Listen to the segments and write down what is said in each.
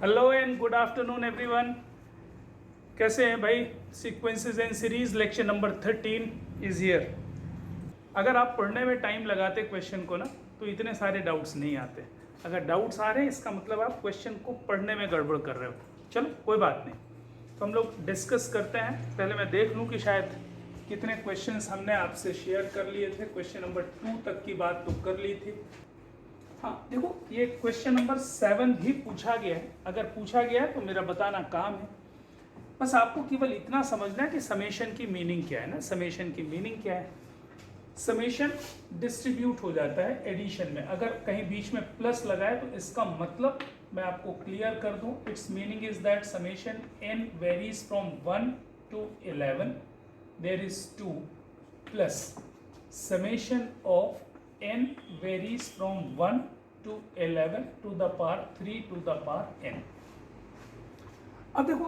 Hello and good afternoon everyone. कैसे हैं भाई? Sequences and series lecture number 13 is here. अगर आप पढ़ने में टाइम लगाते क्वेश्चन को ना तो इतने सारे डाउट्स नहीं आते। अगर डाउट्स आ रहे हैं इसका मतलब आप क्वेश्चन को पढ़ने में गड़बड़ कर रहे हो। चलो कोई बात नहीं, तो हम लोग डिस्कस करते हैं। पहले मैं देख लूँ कि शायद कितने क्वेश्चंस हमने आपसे शेयर कर लिए थे। क्वेश्चन नंबर 2 तक की बात तो कर ली थी। हाँ देखो, ये क्वेश्चन नंबर 7 भी पूछा गया है। अगर पूछा गया है तो मेरा बताना काम है। बस आपको केवल इतना समझना है कि समेशन की मीनिंग क्या है ना। समेशन की मीनिंग क्या है? समेशन डिस्ट्रीब्यूट हो जाता है एडिशन में। अगर कहीं बीच में प्लस लगाए तो इसका मतलब मैं आपको क्लियर कर दूं। It's meaning is that summation n varies from 1 to 11 there is 2 plus summation of n varies from 1 to 11 to the power 3 to the power n। अब देखो,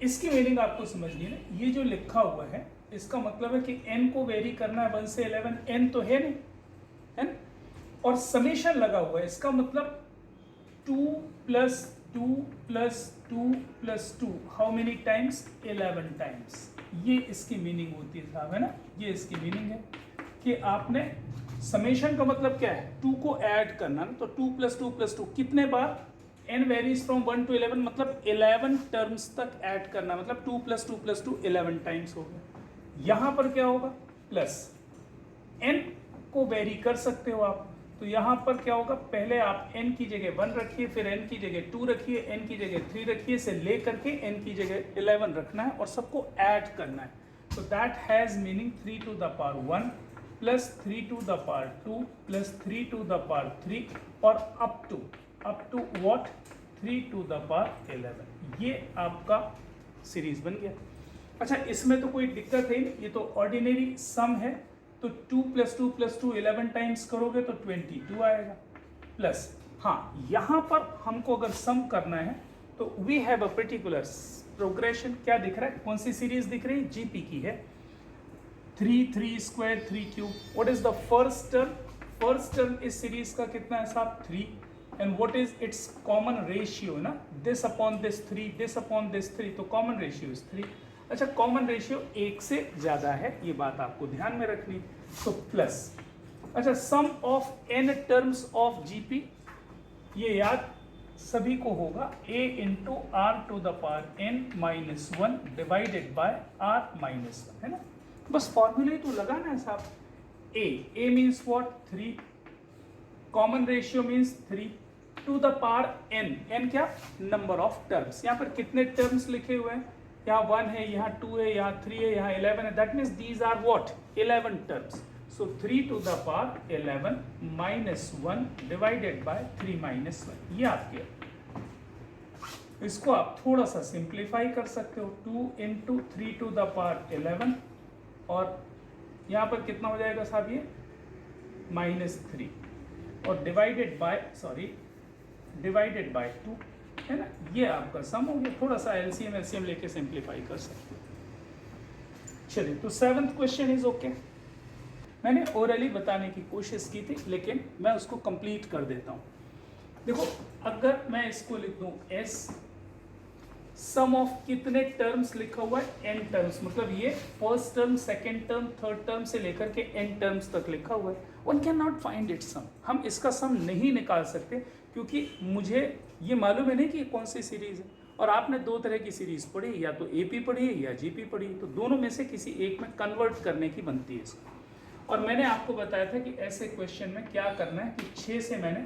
इसकी मीनिंग आपको समझनी है ना। ये जो लिखा हुआ है इसका मतलब है कि n को वेरी करना है 1 से 11। n तो है नहीं, है ना। और समेशन लगा हुआ है, इसका मतलब 2 plus 2 plus 2 plus 2 how many times? 11 times. ये इसकी मीनिंग होती है साहब, है ना। ये इसकी मीनिंग है कि आपने समेशन का मतलब क्या है? 2 को ऐड करना ना। तो 2 प्लस 2 प्लस 2 कितने बार? n वेरीज फ्रॉम 1 to 11 मतलब 11 टर्म्स तक ऐड करना। मतलब 2 प्लस 2 प्लस 2 11 टाइम्स हो गया। यहां पर क्या होगा? प्लस n को वेरी कर सकते हो आप। तो यहां पर क्या होगा? पहले आप n की जगह 1 रखिए, फिर n की जगह 2 रखिए, n की जगह 3 रखिए, से लेकर के n की जगह 11 रखना है और सबको ऐड करना है। तो that has meaning 3 to the power 1 plus 3 to the power 2 plus 3 to the power 3 और up to what? 3 to the power 11। ये आपका सीरीज बन गया। अच्छा, इसमें तो कोई दिक्कत है नहीं, ये तो ऑर्डिनरी सम है। तो 2 प्लस 2 प्लस 2 11 टाइम्स करोगे तो 22 आएगा। प्लस हाँ, यहां पर हमको अगर सम करना है तो we have a particular progression. क्या दिख रहा है? कौन सी सीरीज दिख रही है? जीपी की है। 3 square 3 cube. What is the first term? First term इस सीरीज का कितना है साहब? 3। And what is its common ratio ना? This upon this 3, this upon this 3, तो कॉमन रेशियो इज 3। अच्छा, कॉमन रेशियो 1 से ज्यादा है, ये बात आपको ध्यान में रखनी। तो प्लस, अच्छा, sum of n terms of GP, ये याद सभी को होगा, a into r to the power n minus 1 divided by r minus 1, है ना। बस फॉर्मूले तो लगाना है साहब। a means what? 3। Common ratio means 3 to the power n क्या? Number of terms. यहाँ पर कितने टर्म्स लिखे हुए हैं? यहाँ 1 है, यहाँ 2 है, यहाँ 3 है, यहाँ 11 है। That means these are what? 11 terms. So 3 to the power 11 minus 1 divided by 3 minus 1। ये आपके, इसको आप थोड़ा सा सिंप्लीफाई कर सकते हो। 2 इंटू 3 टू द पावर 11 और यहाँ पर कितना हो जाएगा साहब? ये -3 और डिवाइडेड बाय 2, है ना। ये आपका सम हो गया। थोड़ा सा एलसीएम लेके सिंप्लीफाई कर सकते हो। चलिए, तो 7th क्वेश्चन इज ओके। मैंने ओरली बताने की कोशिश की थी लेकिन मैं उसको कंप्लीट कर देता हूँ। देखो, अगर मैं इसको लिख दूं s, सम ऑफ कितने टर्म्स लिखा हुआ है? n terms. मतलब ये first term, second term, third term से लेकर के n टर्म्स तक लिखा हुआ है। One can not find it sum. हम इसका सम नहीं निकाल सकते क्योंकि मुझे ये मालूम है नहीं कि कौन सी सीरीज है। और आपने दो तरह की सीरीज पढ़ी, या तो एपी पढ़ी है या जीपी पढ़ी है, तो दोनों में से किसी एक में कन्वर्ट करने की बनती है इसको। और मैंने आपको बताया था कि ऐसे क्वेश्चन में क्या करना है कि 6 से मैंने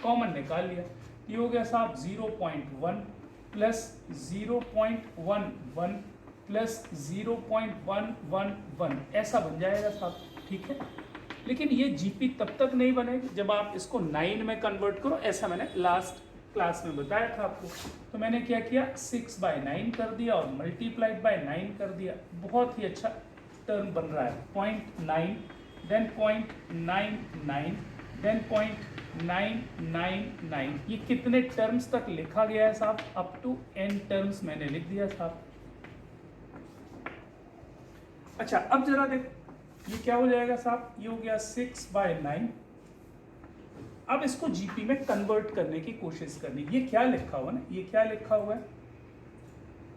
कॉमन निकाल लिया। ये हो गया साहब 0.1 प्लस 0.11 प्लस 0.111, ऐसा बन जाएगा साहब, ठीक है। लेकिन ये जीपी तब तक नहीं बनेगी जब आप इसको 9 में कन्वर्ट करो। ऐसा मैंने लास्ट क्लास में बताया था आपको। तो मैंने क्या किया? 6/9 कर दिया और मल्टीप्लाइड बाय 9 कर दिया। बहुत ही अच्छा टर्म बन रहा है। 0.9 देन 0.99 देन 0.999। ये कितने टर्म्स तक लिखा गया है साहब? अप टू n टर्म्स मैंने लिख दिया साहब। अच्छा, अब जरा देखो ये क्या हो जाएगा साहब? ये हो गया 6/9 अब इसको जीपी में कन्वर्ट करने की कोशिश करनी। ये क्या लिखा हुआ ना, ये क्या लिखा हुआ है,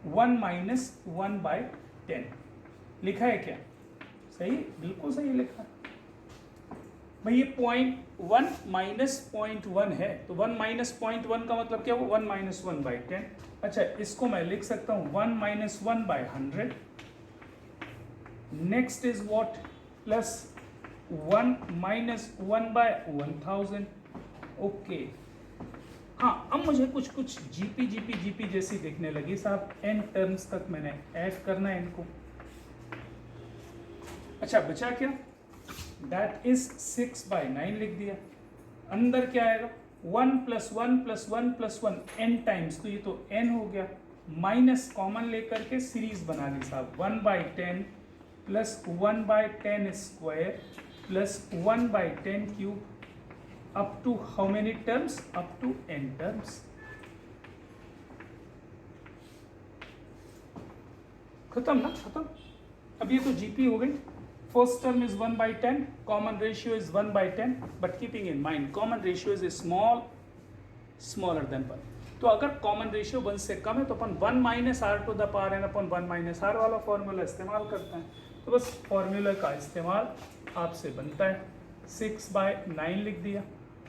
1 माइनस 1/10 लिखा है क्या? सही, बिल्कुल सही लिखा है भाई। ये 0.1 माइनस 0.1 है, तो 1 माइनस 0.1 का मतलब क्या हुआ, 1 माइनस 1/10। अच्छा, इसको मैं लिख सकता हूँ 1 minus 1/100। Next is what, plus 1 minus 1/1000। Okay, हाँ, अब मुझे कुछ कुछ जीपी जैसी दिखने लगी साहब। n टर्म्स तक मैंने ऐड करना है इनको। अच्छा, बचा क्या, दैट इज 6/9 लिख दिया। अंदर क्या आएगा, 1 plus 1 plus 1 plus 1 n times, तो ये तो n हो गया। माइनस कॉमन लेकर के सीरीज बना ली साहब, 1/10 plus 1/10 square plus 1/10 cube up to how many terms, up to n terms। खत्म ना, खत्म। अब ये तो जीपी हो गई। First term is 1/10, common ratio is 1/10, but keeping in mind common ratio is small, smaller than 1। तो अगर कॉमन रेशियो 1 से कम है तो अपन 1 minus r to the power n अपन 1 माइनस आर वाला फॉर्मूला इस्तेमाल करते हैं। तो बस फॉर्मूला का इस्तेमाल आपसे बनता है। 6/9 लिख दिया।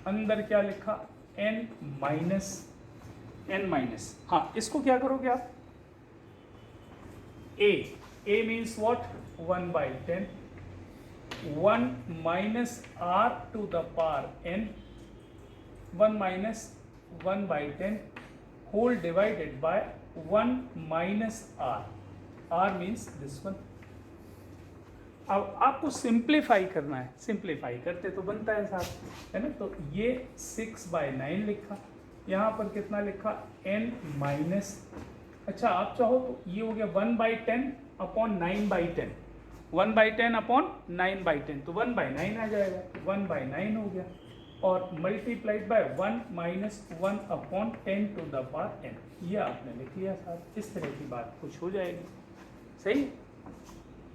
अंदर क्या लिखा, n माइनस, हाँ, इसको क्या करोगे आप, a means what, 1/10, 1 minus r to the power n, 1 minus 1/10 whole divided by 1 minus r means this one. अब आपको सिंप्लीफाई करना है, सिंप्लीफाई करते तो बनता है साहब, है ना। तो ये 6/9 लिखा, यहाँ पर कितना लिखा, n माइनस, अच्छा आप चाहो तो ये हो गया 1/10 अपॉन 9/10, 1/10 अपॉन 9/10, तो 1/9 आ जाएगा, 1/9 हो गया। और multiplied by 1 minus 1 upon 10 to the power n, ये आपने लिख लिया साहब। इस तरह की बात कुछ हो जाएगी। सही,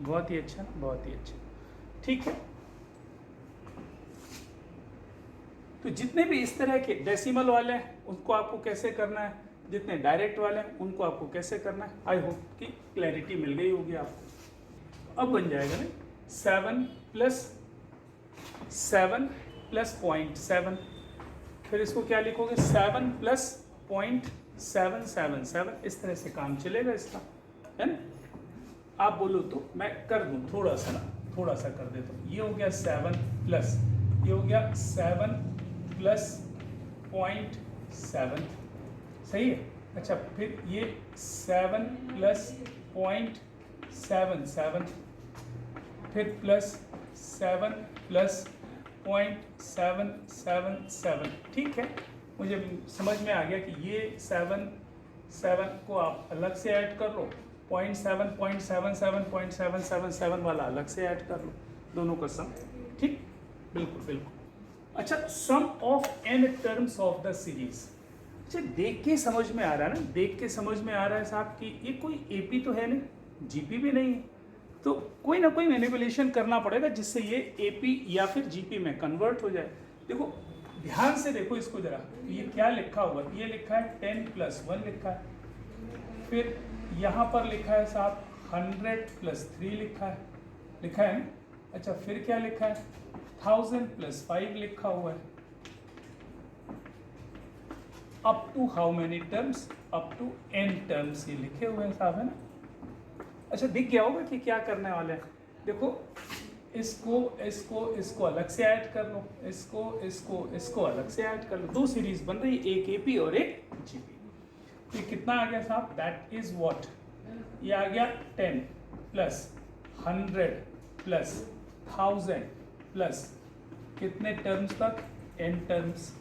बहुत ही अच्छा, बहुत ही अच्छा, ठीक है। तो जितने भी इस तरह के डेसिमल वाले हैं उनको आपको कैसे करना है, जितने डायरेक्ट वाले हैं उनको आपको कैसे करना है, आई होप कि क्लैरिटी मिल गई होगी आपको। अब बन जाएगा ना 7 प्लस 0.7, फिर इसको क्या लिखोगे, 7 प्लस 0.777, इस तरह से काम चलेगा इसका, है ना। आप बोलो तो मैं कर दूं थोड़ा सा ना, थोड़ा सा कर देता हूँ। ये हो गया 7 प्लस, ये हो गया 7 प्लस 0.7, सही है। अच्छा, फिर ये 7 प्लस 0.77, फिर प्लस 7 प्लस 0.777, ठीक है। मुझे समझ में आ गया कि ये 7 को आप अलग से ऐड कर लो, 0.7 वाला अलग से ऐड कर लो, दोनों का सम, ठीक, बिल्कुल बिल्कुल। अच्छा, sum of n terms of the series. अच्छा, देख के समझ में आ रहा है ना, देख के समझ में आ रहा है साहब कि ये कोई एपी तो है नहीं, जीपी भी नहीं है, तो कोई ना कोई मैनिपुलेशन करना पड़ेगा जिससे ये एपी या फिर जीपी में कन्वर्ट हो जाए। देखो ध्यान से देखो इसको जरा, ये क्या लिखा हुआ, ये लिखा है 10 + 1 लिखा है, फिर यहाँ पर लिखा है साहब 100 + 3 लिखा है ना। अच्छा, फिर क्या लिखा है, 1000 + 5 लिखा हुआ है। Up to how many terms, up to n terms ये लिखे हुए हैं साहब, है ना। अच्छा, दिख गया होगा कि क्या करने वाले हैं। देखो इसको अलग से ऐड कर लो, इसको अलग से ऐड कर लो, दो सीरीज बन रही है, एक एपी और एक जीपी। ये कितना आ गया साहब, दैट इज व्हाट, ये आ गया 10 + 100 + 1000 प्लस कितने टर्म्स तक, n टर्म्स,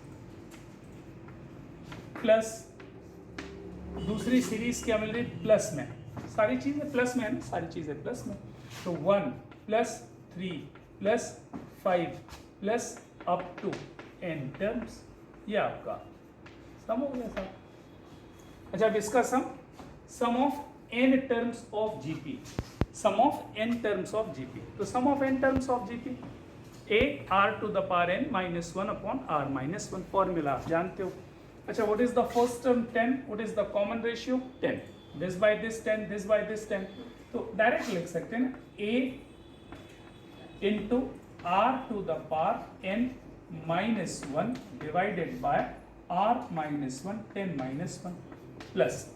प्लस दूसरी सीरीज क्या मिल रही, प्लस में, सारी चीजें प्लस में है ना, सारी चीजें प्लस में। तो 1 + 3 + 5 plus up to n terms, ये आपका सम हो गया साहब। अच्छा, अब इसका sum of n terms of GP, sum of n terms of GP. तो sum of n terms of GP a r to the power n minus one upon r minus one, formula आप जानते हो। अच्छा, what is the first term 10, what is the common ratio 10, this by this 10, this by this 10, तो direct लिख सकते हैं ना a into r to the power n minus one divided by r minus one 10 minus one plus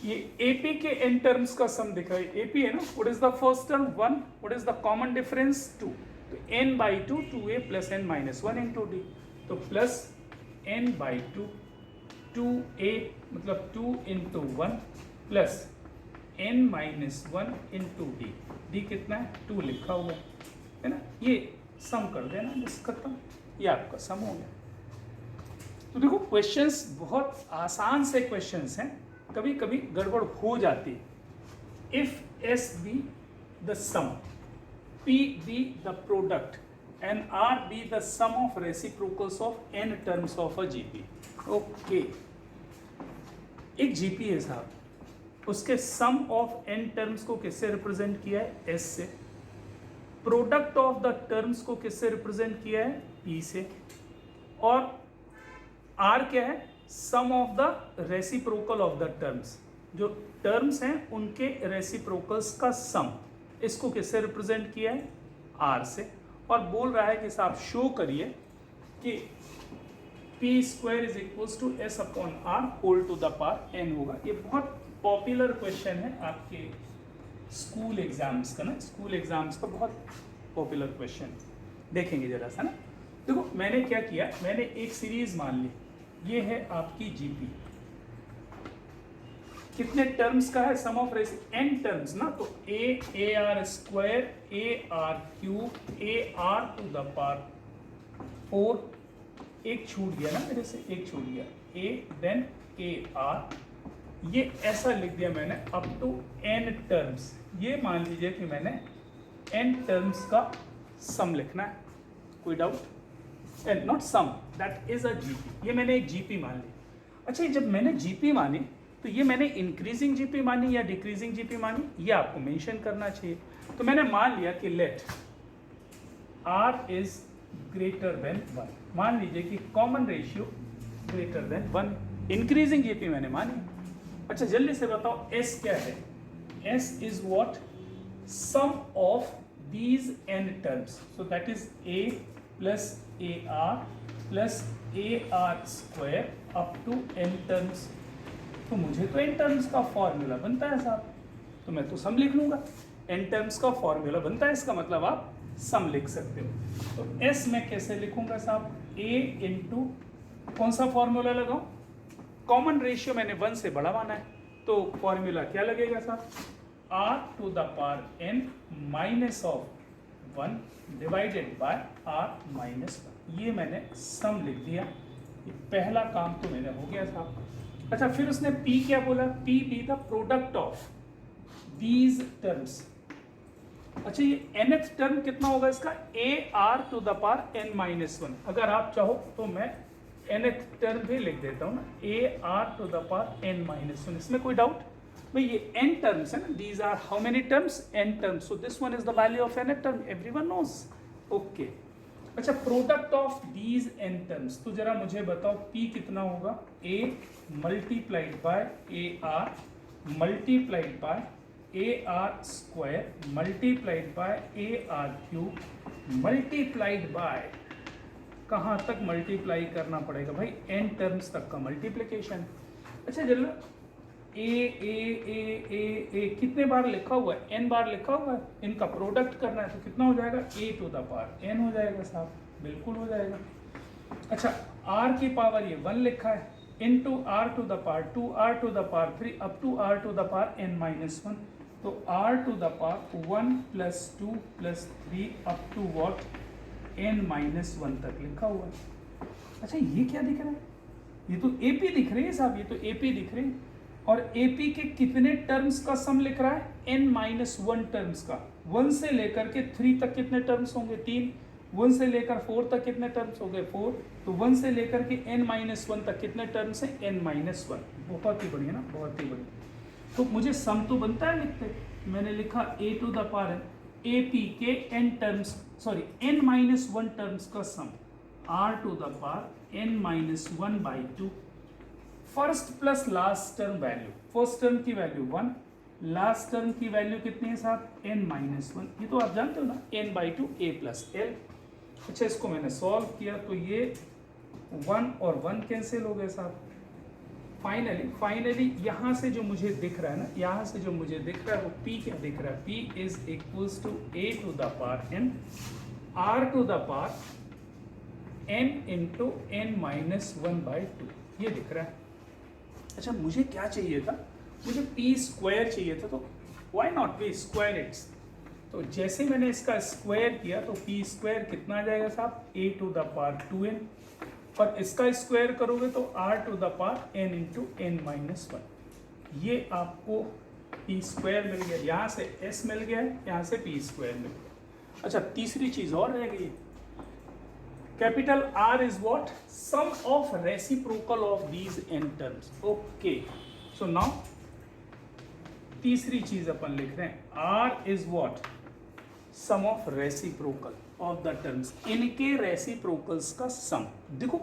ये AP के n terms का sum दिख रहा है, AP है ना, what is the first term 1, what is the common difference 2, तो n by 2 2a plus n minus 1 into d, तो प्लस n by 2 2a मतलब 2 into 1 plus n minus 1 into D, D कितना है 2 लिखा हुआ है ना, ये सम कर देना बस खत्म, ये आपका सम हो गया। तो देखो क्वेश्चंस बहुत आसान से क्वेश्चंस हैं, कभी कभी गड़बड़ हो जाती है। If S be the sum, P be the product and R be the sum of reciprocals of n terms of a GP. Okay, एक GP है साहब, उसके सम ऑफ n टर्म्स को किससे रिप्रेजेंट किया है S से, प्रोडक्ट ऑफ द टर्म्स को किससे रिप्रेजेंट किया है P से, और R क्या है sum of the reciprocal of the terms, जो टर्म्स हैं उनके रेसिप्रोकल्स का सम, इसको किससे रिप्रेजेंट किया है R से, और बोल रहा है कि साहब शो करिए कि p square is equals to s upon r whole to the power n होगा। ये बहुत पॉपुलर क्वेश्चन है आपके स्कूल एग्जाम्स का ना, स्कूल एग्जाम्स का बहुत पॉपुलर क्वेश्चन देखेंगे जरा सा ना। देखो मैंने क्या किया, मैंने एक सीरीज मान ली, ये है आपकी जीपी, कितने टर्म्स का है सम ऑफ रेस एन टर्म्स ना, तो a r square a r cube a r to the power 4, एक छूट गया ना मेरे से, एक छूट गया ए देन ए आर, ये ऐसा लिख दिया मैंने अप टू एन टर्म्स। ये मान लीजिए कि मैंने एन टर्म्स का सम लिखना है, कोई doubt? And not sum, that is a GP, ये मैंने एक जीपी मान ली। अच्छा, जब मैंने जीपी मानी तो ये मैंने इंक्रीजिंग जीपी मानी या डिक्रीजिंग जीपी मानी, ये आपको मेंशन करना चाहिए। तो मैंने मान लिया कि let r is greater than 1, मान लीजिए कि common ratio greater than 1, increasing GP मैंने मानी। अच्छा जल्दी से बताओ एस क्या है, s is what sum of these n terms, so that is a plus a r plus a r square up to n terms. तो मुझे तो एन टर्म्स का फॉर्मूला बनता है साहब, तो मैं तो सम लिख लूंगा, एन टर्म्स का फॉर्मूला बनता है, इसका मतलब आप सम लिख सकते हो। तो एस मैं कैसे लिखूंगा साहब, ए इंटू कौन सा फॉर्मूला लगाऊं, कॉमन रेशियो मैंने 1 से बड़ा माना है, तो फॉर्मूला क्या लगेगा साहब, r to the power n minus of 1 divided by r minus 1, ये मैंने सम लिख दिया। ये पहला काम तो मैंने हो गया साहब। अच्छा फिर उसने P क्या बोला, P be the product of these terms. अच्छा ये nth टर्म कितना होगा इसका, a r to the power n minus 1, अगर आप चाहो तो मैं nth टर्म भी लिख देता हूँ ना, a r to the power n minus 1, इसमें कोई डाउट? भाई ये n टर्म्स है ना, these are how many terms, n terms, so this one is the value of nth term, everyone knows, okay. अच्छा product of these n terms, तो जरा मुझे बताओ P कितना होगा, a multiplied by a r multiplied by a r square multiplied by a r cube multiplied by, कहाँ तक multiply करना पड़ेगा भाई, n टर्म्स तक का मल्टीप्लिकेशन। अच्छा चलो ए कितने बार लिखा हुआ है, n बार लिखा हुआ है, इनका प्रोडक्ट करना है तो कितना हो जाएगा, a to the power n हो जाएगा साहब, बिल्कुल हो जाएगा। अच्छा r की पावर ये 1 लिखा है, into r to the power 2 r to the power 3 up to r to the power n minus 1, तो r to the power 1 plus 2 plus 3 up to what n minus 1 तक लिखा हुआ है। अच्छा ये क्या दिख रहा है, ये तो AP दिख रही है साहब, ये तो AP दिख रही है, और AP के कितने टर्म्स का सम लिख रहा है, n माइनस 1 टर्म्स का, 1 से लेकर के 3 तक कितने टर्म्स होंगे, 3, 1 से लेकर 4 तक कितने टर्म्स हो गए, 4, तो 1 से लेकर के n माइनस 1 तक कितने टर्म्स हैं, n माइनस 1, बहुत ही बढ़िया ना, बहुत ही बढ़िया। तो मुझे सम तो बनता है लिखते, मैंने लिखा a to the power AP के n terms, sorry n minus 1 terms का sum r to the power n minus 1 by 2, first plus last term value, first term की वैल्यू 1, लास्ट टर्म की वैल्यू कितनी है साहब, n minus 1, ये तो आप जानते हो ना, n by 2 a plus l। अच्छा, इसको मैंने सॉल्व किया तो ये 1 और 1 कैंसिल हो गए साहब। फाइनली यहाँ से जो मुझे दिख रहा है ना, यहाँ से जो मुझे दिख रहा है वो p क्या दिख रहा है, p is equals to a to the power n r to the power n into n minus 1 by 2, ये दिख रहा है। अच्छा, मुझे क्या चाहिए था, मुझे p स्क्वायर चाहिए था, तो why not we square its. तो जैसे मैंने इसका स्क्वायर किया तो p स्क्वायर कितना आ जाएगा साहब, a to the power 2n, और इसका स्क्वायर करोगे तो r to the power n into n minus 1, ये आपको p स्क्वायर मिल गया, यहाँ से s मिल गया है, यहाँ से p स्क्वायर मिल गया। अच्छा, तीसरी चीज और रह गई, capital R is what, sum of reciprocal of these n terms. Okay, so now तीसरी चीज अपन लिख रहे हैं, R is what, sum of reciprocal of the terms, इनके रेसिप्रोकल्स का सम। देखो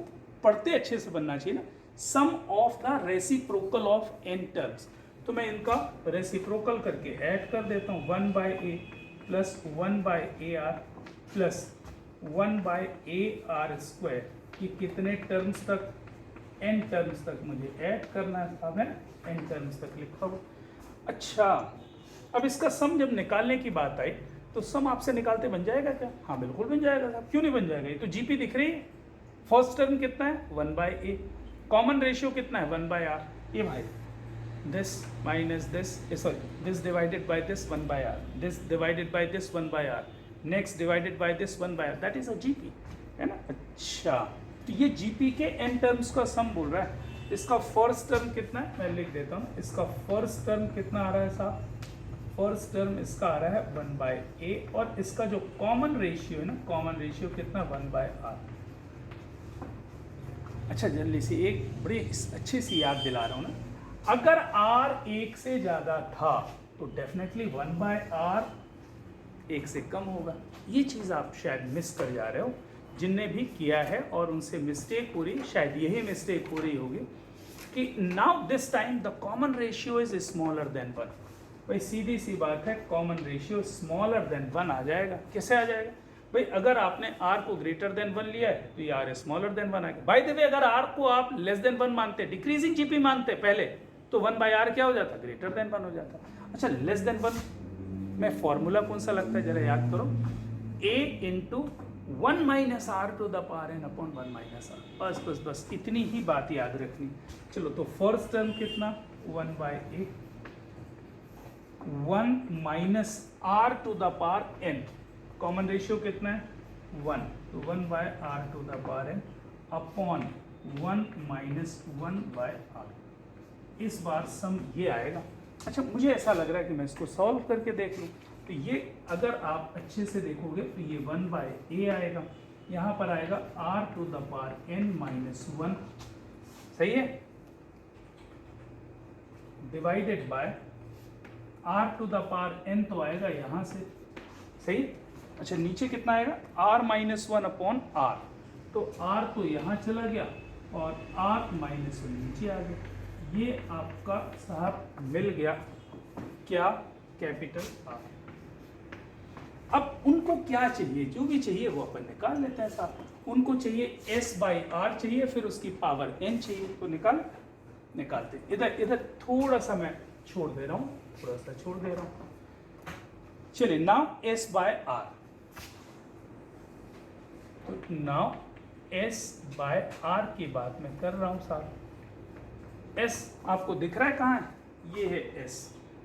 पढ़ते अच्छे से बनना चाहिए ना, sum of the reciprocal of n terms, तो मैं इनका रेसिप्रोकल करके ऐड कर देता हूँ, 1 by A plus 1 by A r plus 1 by A r square, ये कितने टर्म्स तक, n टर्म्स तक मुझे ऐड करना है, अब है n टर्म्स तक लिखा हुआ। अच्छा, अब इसका सम जब निकालने की बात आई तो सम आपसे निकालते बन जाएगा क्या, हाँ बिल्कुल बन जाएगा साहब, क्यों नहीं बन जाएगा, ये तो जीपी दिख रही है। फर्स्ट टर्म कितना है, 1 बाई ए, कॉमन रेशियो कितना है, 1 बाई आर, ये भाई this minus this, sorry this divided by this 1 by r, this divided by this 1 by r, next divided by this 1 by r, that is a GP, है ना। अच्छा, तो ये GP के n टर्म्स का सम बोल रहा है। इसका फर्स्ट टर्म कितना है, मैं लिख देता हूँ, इसका फर्स्ट टर्म कितना आ रहा है साहब, फर्स्ट टर्म इसका आ रहा है 1 बाई ए, और इसका जो कॉमन रेशियो है ना, कॉमन रेशियो कितना, 1 बाई आर। अच्छा, जल्दी से एक बड़ी अच्छी सी याद दिला रहा हूँ ना, अगर r 1 से ज़्यादा था तो डेफिनेटली 1 बाई आर 1 से कम होगा। ये चीज़ आप शायद मिस कर जा रहे हो, जिनने भी किया है और उनसे मिस्टेक हो रही, शायद यही मिस्टेक हो रही होगी कि now this time the common ratio is smaller than 1। भाई सीधी सी बात है, कॉमन रेशियो स्मॉलर देन 1 आ जाएगा। कैसे आ जाएगा भाई, अगर आपने r को ग्रेटर देन 1 लिया है तो ये r स्मॉलर देन 1 आएगा। बाय द वे, अगर r को आप लेस देन 1 मानते, डिक्रीजिंग जीपी मानते पहले, तो 1 बाई आर क्या हो जाता, ग्रेटर देन 1 हो जाता। अच्छा, लेस देन 1 में फॉर्मूला कौन सा लगता है, जरा याद करो, a into 1 minus r to the power n upon 1 minus r, बस बस बस इतनी ही बात याद रखनी। चलो, तो फर्स्ट टर्म कितना, 1 by a, 1 minus r to the power n, common ratio कितना है, 1, तो 1 by r to the power n upon 1 minus 1 by r. इस बार सम ये आएगा। अच्छा, मुझे ऐसा लग रहा है कि मैं इसको सॉल्व करके देख लूँ, तो ये अगर आप अच्छे से देखोगे तो ये 1 बाय ए आएगा, यहाँ पर आएगा r to the power n minus 1, सही है, divided by r to the power n तो आएगा यहाँ से, सही। अच्छा, नीचे कितना आएगा, r माइनस 1 अपॉन r, तो r तो यहाँ चला गया और r माइनस 1 नीचे आ गया। ये आपका साहब मिल गया क्या, कैपिटल R। अब उनको क्या चाहिए, जो भी चाहिए वो अपन निकाल लेते हैं साहब। उनको चाहिए s बाई आर चाहिए, फिर उसकी पावर n चाहिए, तो निकालते। इधर थोड़ा सा मैं छोड़ दे रहा हूँ, थोड़ा सा छोड़ दे रहा हूँ। चलिए, नाउ s बाय आर, तो नाउ s बाय आर की बात मैं कर रहा हूँ साहब। s आपको दिख रहा है कहाँ है, ये है s,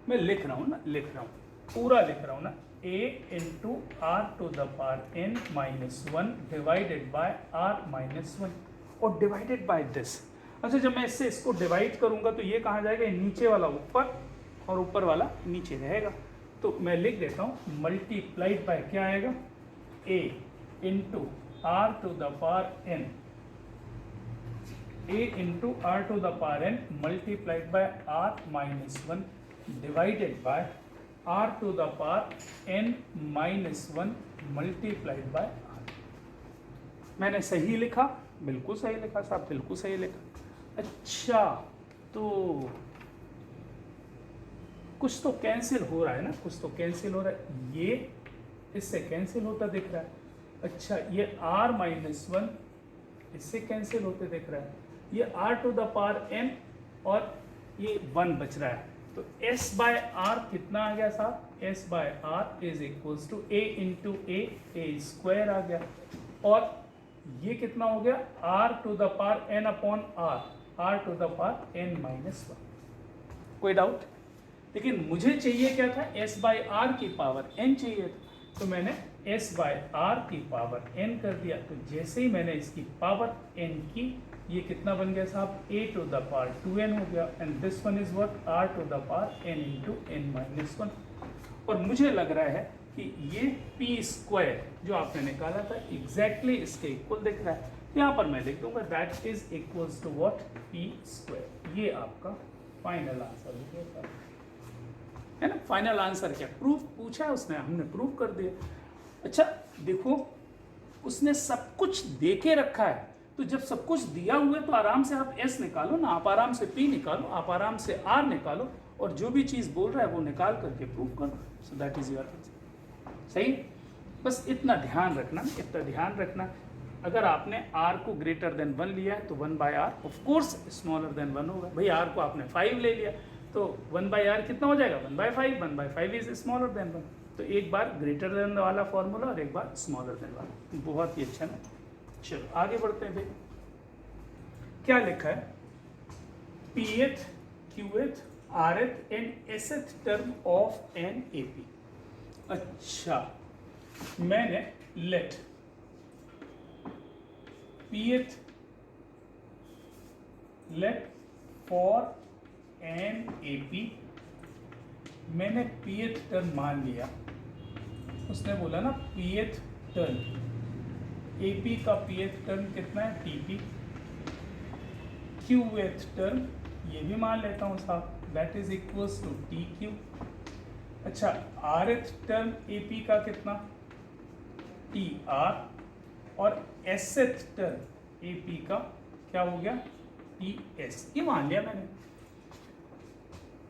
मैं लिख रहा हूँ ना, पूरा लिख रहा हूँ ना, a into r to the power n minus 1 divided by r minus 1 और डिवाइडेड बाय दिस। अच्छा, जब मैं इससे इसको डिवाइड करूँगा तो ये कहाँ जाएगा, नीचे वाला ऊपर और ऊपर वाला नीचे रहेगा। तो मैं लिख देता हूँ, मल्टीप्लाइड बाय क्या आएगा, a into r to the power n, a into r to the power n multiplied by r minus 1 divided by r to the power n minus 1 multiplied by r। मैंने सही लिखा, बिल्कुल सही लिखा साहब, बिल्कुल सही लिखा। अच्छा, तो कुछ तो कैंसिल हो रहा है ना, कुछ तो कैंसिल हो रहा है, ये इससे कैंसिल होता दिख रहा है। अच्छा, ये r माइनस 1 इससे कैंसिल होते दिख रहा है, ये r to the power n और ये 1 बच रहा है। तो s बाय r कितना आ गया साहब? s by r is equals to a into a square आ गया, और ये कितना हो गया? r to the power n upon r to the power n minus 1। कोई डाउट? लेकिन मुझे चाहिए क्या था? s बाय r की पावर n चाहिए था, तो मैंने s बाय r की पावर n कर दिया। तो जैसे ही मैंने इसकी पावर n की, ये कितना बन गया साहब? a to the power 2n हो गया, and this one is what? r to the power n into n minus 1। और मुझे लग रहा है कि ये p स्क्वायर जो आपने निकाला था एग्जैक्टली इसके इक्वल दिख रहा है। यहाँ पर मैं लिख दूंगा that is equals to what? p square. ये आपका फाइनल आंसर हो गया है ना। फाइनल आंसर क्या? प्रूफ पूछा है उसने, हमने प्रूफ कर दिया। अच्छा देखो, उसने सब कुछ दे के रखा है, तो जब सब कुछ दिया हुआ है तो आराम से आप s निकालो ना, आप आराम से p निकालो, आप आराम से r निकालो, और जो भी चीज़ बोल रहा है वो निकाल करके प्रूफ करो। सो दैट इज योर आंसर। सही? बस इतना ध्यान रखना, इतना ध्यान रखना, अगर आपने r को ग्रेटर देन 1 लिया है तो 1 by r of course smaller than 1 होगा। भाई r को आपने 5 ले लिया तो 1 बाय r कितना हो जाएगा? 1 by 5। 1 by 5 is smaller than 1। तो एक बार ग्रेटर देन वाला फॉर्मूला और एक बार स्मॉलर देन वाला। बहुत ही अच्छा ना। चलो आगे बढ़ते हैं भाई। क्या लिखा है? pth, qth, rth and sth term of an AP. अच्छा, मैंने let pth let for an AP, मैंने pth टर्म मान लिया। उसने बोला ना pth टर्म, AP का pth टर्म कितना है? TP। qth टर्म ये भी मान लेता हूँ साहब, that is equals to TQ। अच्छा, rth टर्म AP का कितना? TR। और sth टर्म AP का क्या हो गया? TS। ये मान लिया मैंने।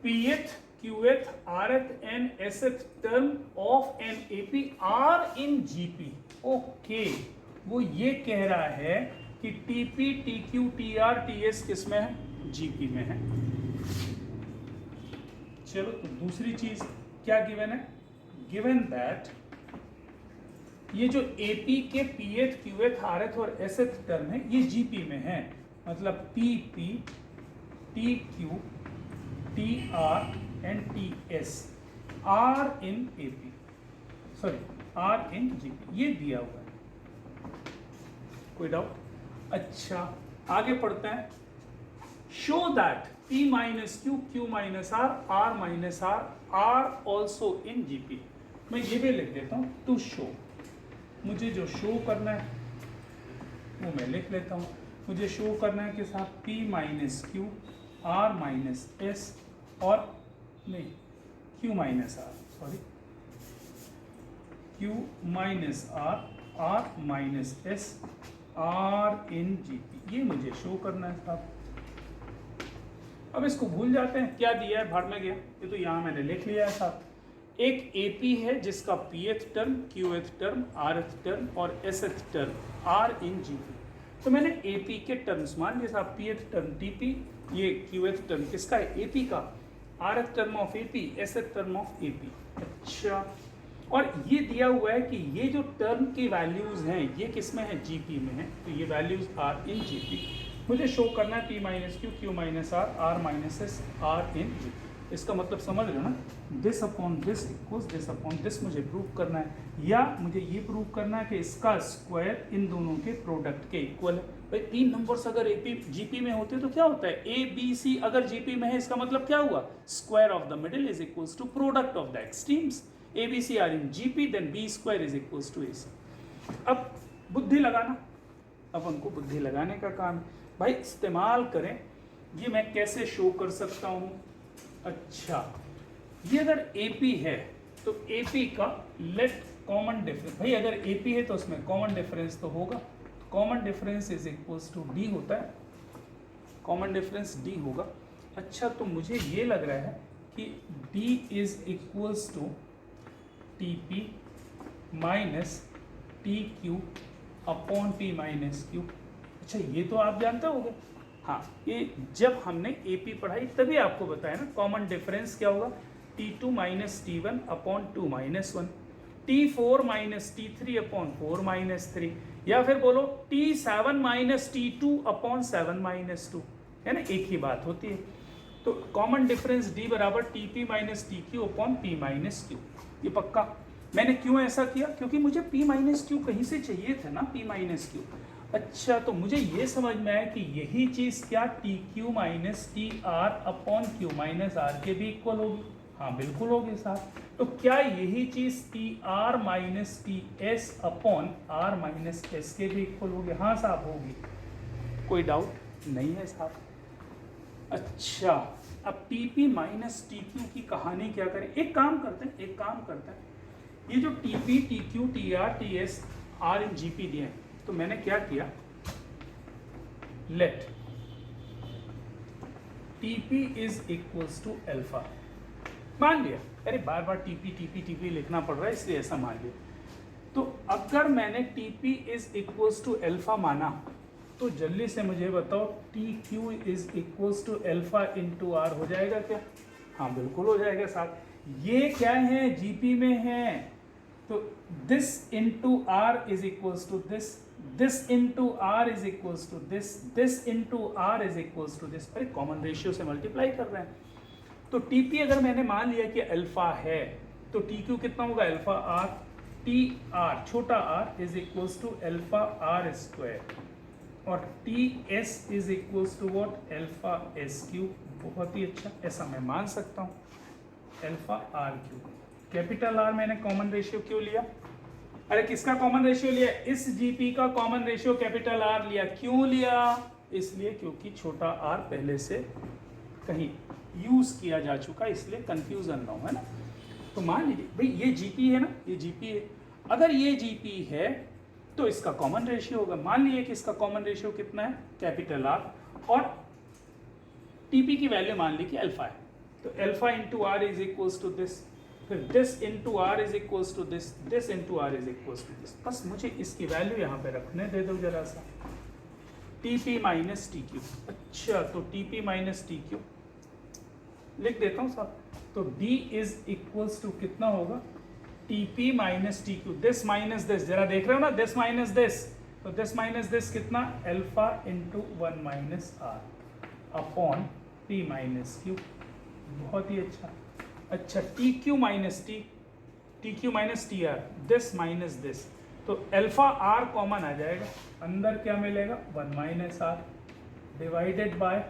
pth, qth, rth and sth term of an AP are in GP। Okay, वो ये कह रहा है कि TP, TQ, TR, TS किस में है? GP में है। चलो, तो दूसरी चीज क्या गिवन है? गिवन दैट ये जो AP के pth, qth, rth और sth टर्म है ये GP में है। मतलब TP, TQ, TR and TS are in AP, sorry are in GP। ये दिया हुआ है। कोई डाउट? अच्छा, आगे पढ़ते हैं। Show that P minus Q, Q minus R, R minus R are also in GP। मैं ये भी लिख देता हूँ, टू शो। मुझे जो शो करना है वो मैं लिख लेता हूँ। मुझे शो करना है कि साहब P minus Q, R minus S और नहीं Q minus R, sorry Q minus R, R minus S R इन GP। ये मुझे शो करना है साहब। अब इसको भूल जाते हैं, क्या दिया है भाड़ में गया, ये तो यहाँ मैंने लिख लिया है साहब। एक AP है जिसका pth term, qth term, rth term और sth टर्म R इन GP। तो मैंने AP के टर्म्स मान लिए साहब। pth टर्म TP, ये qth टर्म किसका है? AP का। rth term of AP, sth term of AP। अच्छा, और ये दिया हुआ है कि ये जो टर्म की वैल्यूज हैं ये किस में है? GP में है। तो ये वैल्यूज आर इन GP। मुझे शो करना है P minus Q, Q minus R, R minus S, R इन GP। इसका मतलब समझ रहे हो ना? This upon this equals this upon this मुझे प्रूव करना है, या मुझे ये प्रूव करना है कि इसका स्क्वायर इन दोनों के प्रोडक्ट के इक्वल है। भाई 3 नंबर्स अगर AP GP में होते तो क्या होता है? ABC अगर GP में है इसका मतलब क्या हुआ? Square of the middle is equals to product of the extremes. ABC are in GP, then B square is equals to AC। अब बुद्धि लगाना, अब हमको बुद्धि लगाने का काम है भाई, इस्तेमाल करें। ये मैं कैसे शो कर सकता हूँ? अच्छा, ये अगर AP है तो AP का लेट कॉमन डिफरेंस, भाई अगर AP है तो उसमें कॉमन डिफरेंस तो होगा, common difference is equals to D होता है, कॉमन डिफरेंस D होगा। अच्छा तो मुझे ये लग रहा है कि D is equals to TP minus TQ upon P minus Q। अच्छा ये तो आप जानते होगे, हाँ ये जब हमने AP पढ़ाई तभी आपको बताया ना, कॉमन डिफरेंस क्या होगा, T2 minus T1 upon 2 minus 1, T4 minus T3 upon 4 minus 3, या फिर बोलो T7 minus T2 upon 7 minus 2, है ना, एक ही बात होती है। तो कॉमन डिफरेंस D बराबर TP minus TQ upon P minus Q, ये पक्का। मैंने क्यों ऐसा किया, क्योंकि मुझे P माइनस Q कहीं से चाहिए था ना, P माइनस Q। अच्छा तो मुझे ये समझ में आया कि यही चीज़ क्या TQ minus TR upon Q minus R के भी इक्वल होगी, हाँ बिल्कुल होगी साहब। तो क्या यही चीज़ TR minus TS upon R minus S के भी इक्वल होगी, हाँ साहब होगी, कोई डाउट नहीं है साहब। अच्छा अब TP माइनस TQ की कहानी क्या करें, एक काम करते हैं, ये जो TP TQ TR TS R इन GP दिए हैं, तो मैंने क्या किया, let TP is equals to alpha मान लिया, अरे बार बार TP लिखना पड़ रहा है इसलिए ऐसा मान लिया। तो अगर मैंने TP is equals to alpha माना तो जल्दी से मुझे बताओ TQ is equals to alpha into R हो जाएगा क्या, हाँ बिल्कुल हो जाएगा साहब। ये क्या है, GP में है, तो this into R is equals to this into R is equals to this into R is equals to this, अरे कॉमन रेशियो से मल्टीप्लाई कर रहे हैं। तो TP अगर मैंने मान लिया कि अल्फा है तो TQ कितना होगा, अल्फा R, TR छोटा r is equals to alpha R square, और TS is equals to what, alpha SQ। बहुत ही अच्छा, ऐसा मैं मान सकता हूँ, अल्फा RQ। कैपिटल R मैंने कॉमन रेशियो क्यों लिया, अरे किसका कॉमन रेशियो लिया, इस GP का कॉमन रेशियो कैपिटल R लिया, क्यों लिया, इसलिए क्योंकि छोटा r पहले से कहीं यूज किया जा चुका, इसलिए कंफ्यूजन ना हो, है ना। तो मान लीजिए भाई ये GP है ना, ये GP है, अगर ये GP है तो इसका कॉमन रेशियो होगा, मान लीजिए कि इसका कॉमन रेशियो कितना है, कैपिटल R, और TP की वैल्यू मान ली कि अल्फा है, तो alpha into R is equals to this, फिर this into R is equals to this into R is equals to this. बस मुझे इसकी वैल्यू यहाँ पे रखने दे दो जरा सा, TP माइनस TQ। अच्छा तो TP माइनस TQ लिख देता हूँ साहब, तो D इज इक्वल्स टू कितना होगा, TP minus TQ, this minus this, जरा देख रहे हो ना, दिस माइनस दिस, तो दिस माइनस दिस कितना, alpha into 1 minus R upon P minus Q। बहुत ही अच्छा। अच्छा TQ minus TQ minus TR, this minus this, तो अल्फा R कॉमन आ जाएगा, अंदर क्या मिलेगा, 1 minus R divided by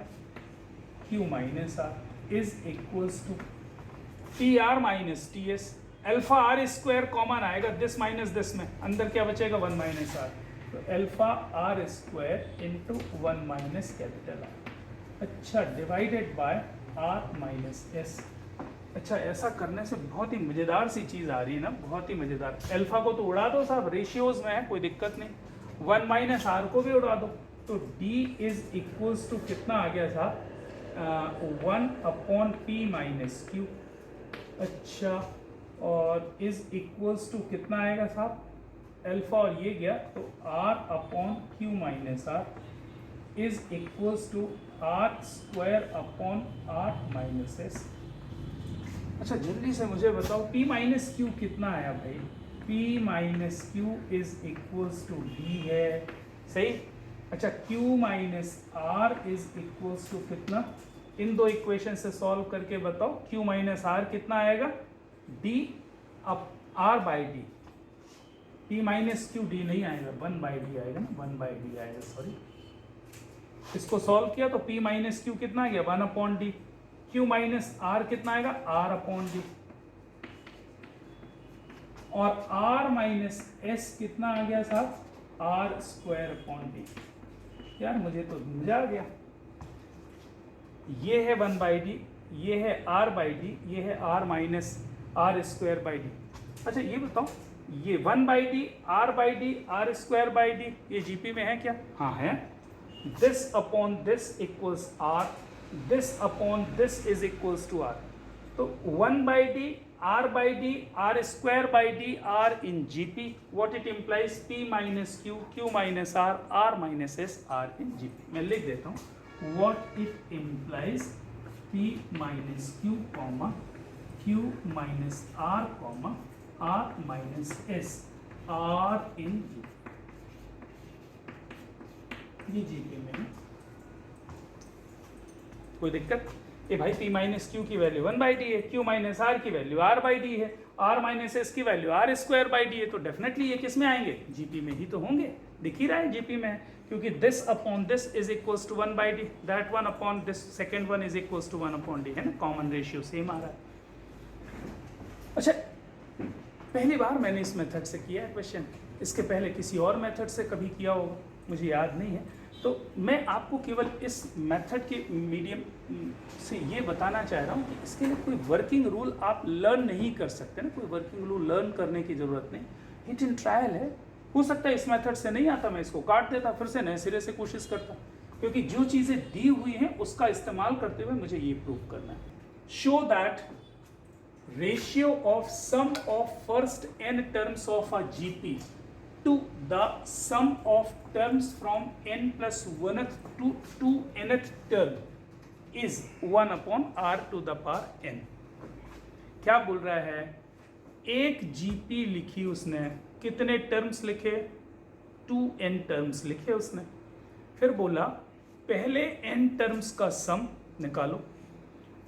Q minus R is equals to TR minus TS, alpha R square common आएगा, दिस माइनस दिस में, अंदर क्या बचेगा, 1 माइनस R, तो alpha R square into 1 minus capital R। अच्छा divided by R minus S। अच्छा ऐसा करने से बहुत ही मज़ेदार सी चीज़ आ रही है ना, बहुत ही मज़ेदार। अल्फा को तो उड़ा दो साहब, रेशियोज में है कोई दिक्कत नहीं, 1 माइनस R को भी उड़ा दो, तो D इज इक्वल्स टू कितना आ गया साहब, 1 अपॉन P माइनस Q। अच्छा और इज इक्वल्स टू कितना आएगा साहब, अल्फा और ये गया तो R upon Q minus R is equals to R square upon R minus S। अच्छा जल्दी से मुझे बताओ P माइनस Q कितना आया भाई, P minus Q is equals to D है, सही। अच्छा Q minus R is equals to कितना, इन दो इक्वेशन से सॉल्व करके बताओ Q माइनस R कितना आएगा, D up R by D, P minus Q D नहीं आएगा, 1 बाई D आएगा ना, 1 बाई D आएगा, सॉरी। इसको सॉल्व किया तो P माइनस Q कितना आ गया, 1 upon D, Q minus R कितना आएगा, R अपॉन D, और R माइनस S कितना आ गया साहब, R स्क्वायर अपॉन D। यार मुझे तो मजा आ गया, ये है 1 बाई D, ये है r बाई डी, ये है r minus r square by d. अच्छा ये बताओ, ये 1 by d, r by d, r square by d, ये जीपी में है क्या? हाँ है। This upon this equals r, this upon this is equals to r। तो 1 by d, r by d, r square by d, r in GP, what it implies p minus q, q minus r minus s, r in GP. मैं लिख देता हूँ, what it implies p minus q comma q minus r comma r minus s, r in GP. ये GP में कोई दिक्कत? ये भाई p माइनस क्यू की वैल्यू 1 बाई डी है, q माइनस r की वैल्यू r बाई डी है, r माइनस s की value r square by D है, तो डेफिनेटली ये किस में आएंगे? जीपी में ही तो होंगे। दिख ही रहा है जीपी में है, क्योंकि this upon this is equals to 1 by d, that one upon this second one is equals to 1 upon d, है ना, कॉमन रेशियो सेम आ रहा है। अच्छा, पहली बार मैंने इस मेथड से किया है क्वेश्चन, इसके पहले किसी और मेथड से कभी किया होगा, मुझे याद नहीं है। तो मैं आपको केवल इस मेथड के मीडियम से ये बताना चाह रहा हूँ कि इसके लिए कोई वर्किंग रूल आप लर्न नहीं कर सकते ना, कोई वर्किंग रूल लर्न करने की ज़रूरत नहीं, हिट इन ट्रायल है। हो सकता है इस मेथड से नहीं आता, मैं इसको काट देता, फिर से नए सिरे से कोशिश करता, क्योंकि जो चीज़ें दी हुई हैं उसका इस्तेमाल करते हुए मुझे ये प्रूव करना है। Show that ratio of sum of first n terms of a GP to the sum of terms from n plus 1th to 2nth term is 1 upon r to the power n। क्या बोल रहा है? एक GP लिखी उसने, कितने terms लिखे? 2n terms लिखे उसने। फिर बोला पहले n टर्म्स का सम निकालो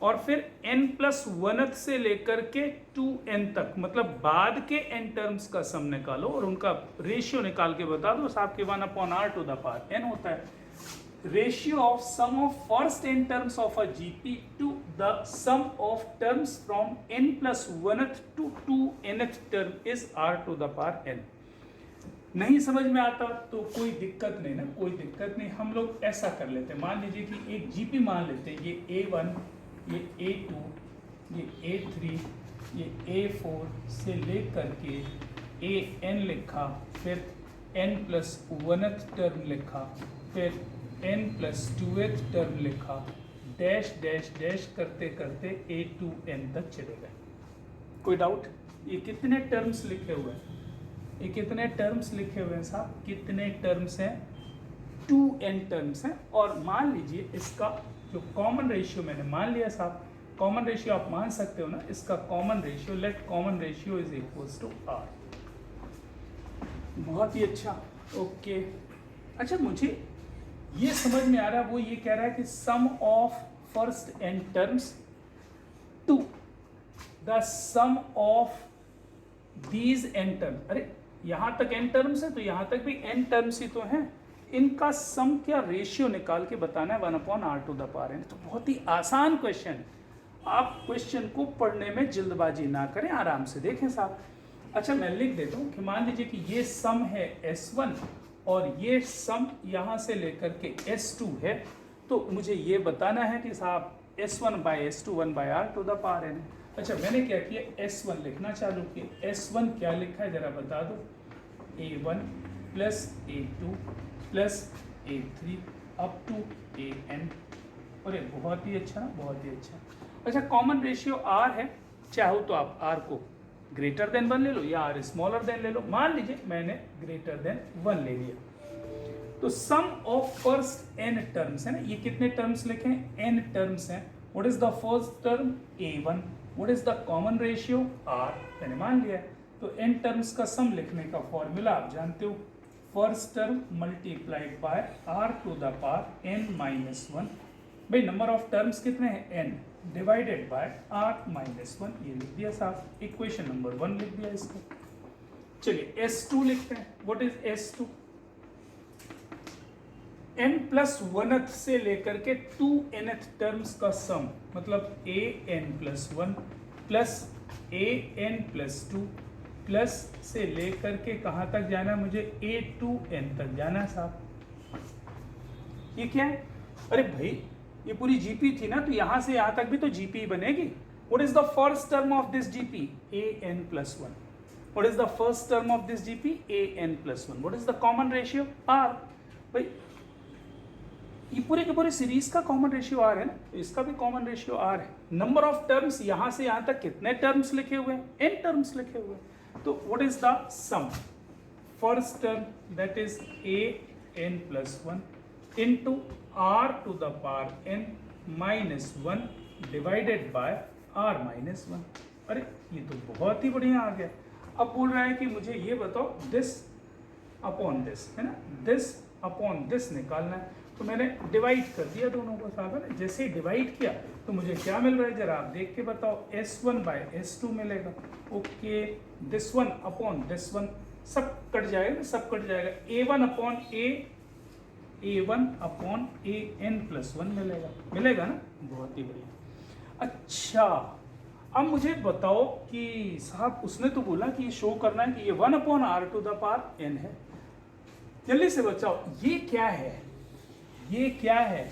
और फिर n प्लस 1th से लेकर के 2n तक, मतलब बाद के n टर्म्स का सम निकालो और उनका रेशियो निकाल के बता दो साहब कि 1 upon r to the power n होता है। Ratio of sum of first n terms of a GP to the sum of terms from n plus 1th to 2nth term is r to the power n। नहीं समझ में आता तो कोई दिक्कत नहीं ना, कोई दिक्कत नहीं। हम लोग ऐसा कर लेते हैं, मान लीजिए कि एक जीपी मान लेते हैं, ये A1, ये A2, ये A3, ये A4 से लेकर के AN लिखा, फिर n प्लस 1th टर्म लिखा, फिर n प्लस 2th टर्म लिखा, डैश डैश डैश करते करते A2n तक चले गए। कोई डाउट? ये कितने टर्म्स लिखे हुए हैं? ये कितने टर्म्स लिखे हुए हैं साहब? कितने टर्म्स हैं? 2n टर्म्स हैं। और मान लीजिए इसका जो कॉमन रेशियो मैंने मान लिया साहब, कॉमन रेशियो आप मान सकते हो ना, इसका common ratio, let common ratio is equals to r। बहुत ही अच्छा, ओके। अच्छा, मुझे ये समझ में आ रहा है, वो ये कह रहा है कि sum of first n terms to the sum of these n terms. अरे यहाँ तक n टर्म्स है तो यहाँ तक भी n टर्म्स ही तो हैं, इनका सम क्या रेशियो निकाल के बताना है 1 upon r to the power n। तो बहुत ही आसान क्वेश्चन, आप क्वेश्चन को पढ़ने में जल्दबाजी ना करें, आराम से देखें साहब। अच्छा, मैं लिख देता हूँ कि मान लीजिए कि ये सम है S1 और ये सम यहाँ से लेकर के S2 है, तो मुझे ये बताना है कि साहब S1 by S2 1 by r to the power n। अच्छा, मैंने क्या किया, S1 लिखना चालू किया। S1 क्या लिखा है जरा बता दो? A1 plus A2 plus A3 up to AN। अरे बहुत ही अच्छा, बहुत ही अच्छा। अच्छा, कॉमन रेशियो r है, चाहो तो आप r को ग्रेटर देन 1 ले लो या r स्मॉलर देन ले लो। मान लीजिए मैंने ग्रेटर देन 1 ले लिया, तो sum of first n terms है ना, ये कितने टर्म्स लिखे हैं? n टर्म्स हैं। What is the first term? A1। What is the common ratio? r। मैंने मान लिया है, तो n टर्म्स का सम लिखने का फॉर्मूला आप जानते हो, first term multiplied by r to the power n minus 1। भाई नंबर ऑफ टर्म्स कितने हैं? n divided by r minus 1। ये लिख दिया साहब, इक्वेशन नंबर 1 लिख दिया इसको। चलिए S2 लिखते हैं। What is S2? n plus 1th से लेकर के 2nth टर्म्स का सम, मतलब an plus 1 plus an plus 2 plus से लेकर के कहाँ तक जाना? मुझे A2n तक जाना है साहब। ये क्या है? अरे भाई ये पूरी जीपी थी ना, तो यहां से यहां तक भी तो जीपी बनेगी। What is the first term of this GP? an+1। What is the first term of this GP? an+1। What is the common ratio? r। भाई ये पूरे के पूरे सीरीज का कॉमन रेशियो r है ना, तो इसका भी कॉमन रेशियो r है। नंबर ऑफ टर्म्स, यहां से यहां तक कितने टर्म्स लिखे हुए हैं? n टर्म्स लिखे हुए हैं। तो what is the sum? First term that is an+1 into r to the power n minus 1 divided by r minus 1। अरे ये तो बहुत ही बढ़िया आ गया। अब बोल रहा है कि मुझे ये बताओ दिस अपॉन दिस, है ना, दिस अपॉन दिस निकालना है। तो मैंने डिवाइड कर दिया दोनों को साथ में। जैसे ही डिवाइड किया तो मुझे क्या मिल रहा है जरा आप देख के बताओ? s1 बाय s2 मिलेगा। Okay, this one upon this one सब कट जाएगा ना, सब कट जाएगा। a1 upon a1 upon an+1 मिलेगा ना, बहुत ही बढ़िया। अच्छा, अब मुझे बताओ कि साहब उसने तो बोला कि ये शो करना है कि ये 1 upon r to the power n है। जल्दी से बताओ ये क्या है? ये क्या है?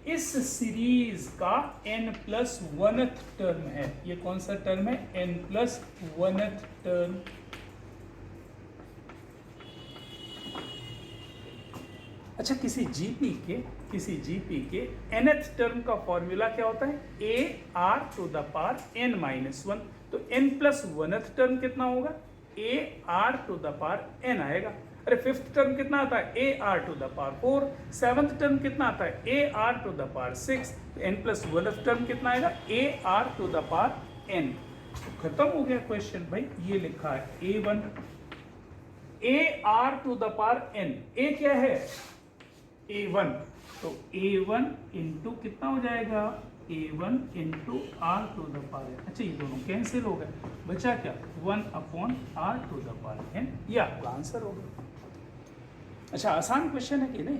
इस सीरीज का n+1th टर्म है। ये कौन सा टर्म है? n+1th term. अच्छा, किसी जीपी के nth टर्म का फॉर्मूला क्या होता है? ar to the power n-1। तो n+1th टर्म कितना होगा? ar to the power n आएगा। अरे फिफ्थ टर्म कितना आता है? ar to the power 4। Seventh term कितना आता है? ar to the power 6। n+1th term कितना आएगा? ar to the power n। तो खत्म हो गया क्वेश्चन भाई। ये लिखा है a1 ar to the power n। a क्या है? a1। तो a1 इंटू कितना हो जाएगा? a1 into r to the power n। अच्छा, ये दोनों कैंसिल हो गए, बचा क्या? 1 upon r to the power n। ये आपका आंसर होगा। अच्छा, आसान क्वेश्चन है कि नहीं?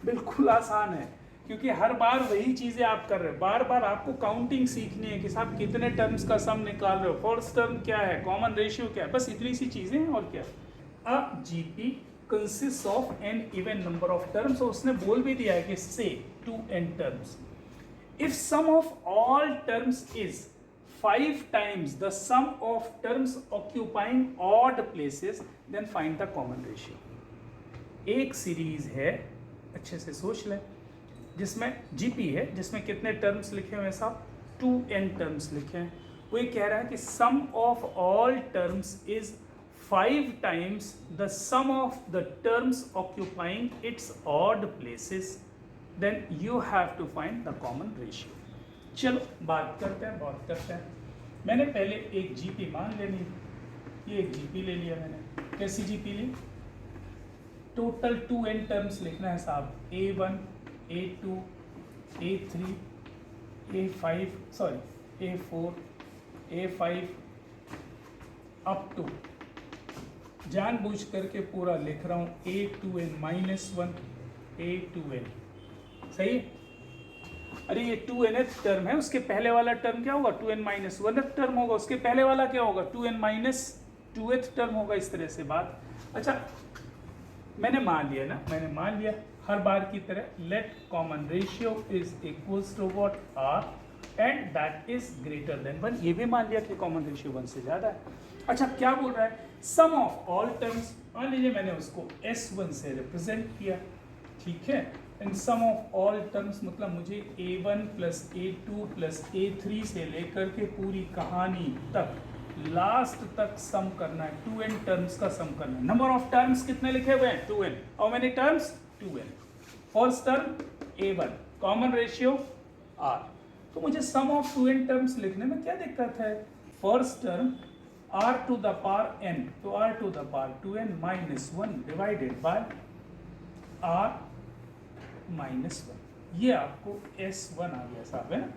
बिल्कुल आसान है, क्योंकि हर बार वही चीजें आप कर रहे हो। बार बार आपको काउंटिंग सीखनी है कि साहब कितने टर्म्स का सम निकाल रहे हो, फर्स्ट टर्म क्या है, कॉमन रेशियो क्या है, बस इतनी सी चीजें हैं और क्या। अ GP consists of an even number of terms। और उसने बोल भी दिया है कि say 2n terms। if sum of all terms is 5 times the sum of terms occupying odd places then find the common ratio। एक सीरीज है, अच्छे से सोच लें, जिसमें जीपी है, जिसमें कितने टर्म्स लिखे हुए हैं साहब? 2n टर्म्स लिखे हैं। वो ये कह रहा है कि sum of all terms is 5 times the sum of the terms occupying its odd places, then you have to find the common ratio। चलो बात करते हैं। मैंने पहले एक जीपी मान लेनी, ये एक जीपी ले लिया मैंने। कैसी जीपी ली? टोटल 2n टर्म्स लिखना है साहब। a1 a2 a3 a5 sorry a4 a5 up to, जानबूझ करके पूरा लिख रहा हूं a2n-1 a2n। सही है? अरे ये 2nth टर्म है, उसके पहले वाला टर्म क्या होगा? 2n-1th टर्म होगा। उसके पहले वाला क्या होगा? 2n-2th टर्म होगा। इस तरह से बात। अच्छा, मैंने मान लिया हर बार की तरह let common ratio is equals to what? r and that is greater than 1। ये भी मान लिया कि कॉमन रेशियो 1 से ज्यादा है। अच्छा, क्या बोल रहा है? सम ऑफ ऑल टर्म्स, मान लीजिए मैंने उसको s1 से रिप्रेजेंट किया, ठीक है। And sum of all terms मतलब मुझे a1 plus a2 plus a3 से लेकर के पूरी कहानी तक, लास्ट तक सम करना है। 2n टर्म्स का सम करना है। नंबर ऑफ टर्म्स कितने लिखे हुए हैं? 2n। How many terms? 2n। First term a1, common ratio r। तो मुझे सम ऑफ 2n टर्म्स लिखने में क्या दिक्कत है? First term r to the power n, तो r to the power 2n-1 divided by r -1। ये आपको s1 आ गया साहब, है ना?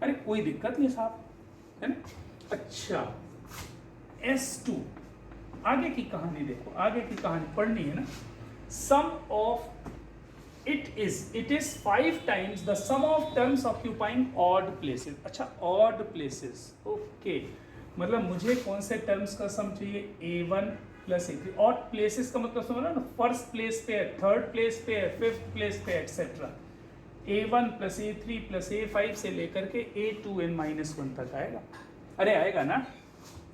अरे कोई दिक्कत नहीं साहब, है ना? अच्छा, s2 आगे की कहानी देखो, आगे की कहानी पढ़नी है ना। Sum of it is 5 times the sum of terms occupying odd places. अच्छा, ऑड प्लेसेस, ओके, मतलब मुझे कौन से टर्म्स का सम चाहिए? a1 plus a3। Odd places का मतलब समझ रहे हो ना? फर्स्ट प्लेस पे है, थर्ड प्लेस पे है, फिफ्थ प्लेस पे, etcetera. A1 plus A3 plus A5 से लेकर के A2n-1 तक आएगा। अरे आएगा ना,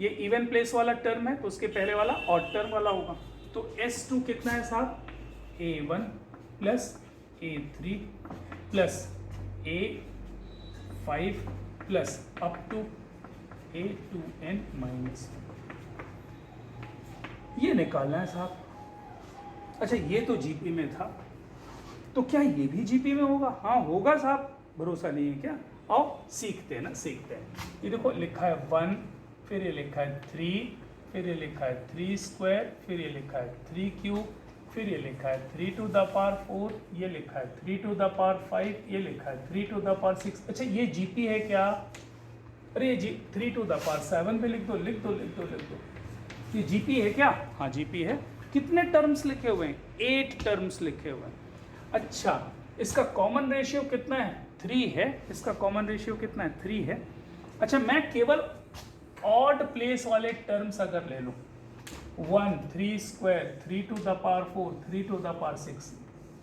ये इवन प्लेस वाला टर्म है तो उसके पहले वाला ऑड टर्म वाला होगा। तो S2 कितना है साहब, A1 plus A3 plus A5 plus up to A2n-1, ये निकालना है साहब। अच्छा ये तो जीपी में था, तो क्या ये भी जीपी में होगा? हाँ होगा साहब, भरोसा नहीं है क्या? आओ सीखते हैं ना, सीखते हैं। ये देखो लिखा है 1, फिर ये लिखा है 3, फिर ये लिखा है 3 स्क्वायर, फिर ये लिखा है 3 क्यूब, फिर ये लिखा है 3 टू द पावर 4, ये लिखा है 3 टू द पावर 5, ये लिखा है 3 टू द पावर 6। अच्छा ये जीपी है क्या? अरे ये 3 टू द पावर 7 पे लिख दो, लिख दो, लिख दो, लिख दो। ये जीपी है क्या? हाँ जीपी है। कितने टर्म्स लिखे हुए हैं? 8 टर्म्स लिखे हुए हैं। अच्छा इसका कॉमन रेशियो कितना है? 3 है। इसका कॉमन रेशियो कितना है? 3 है। अच्छा मैं केवल ऑड प्लेस वाले टर्म्स अगर ले लूँ, 1 3 square, 3 to the power 4, 3 to the power 6,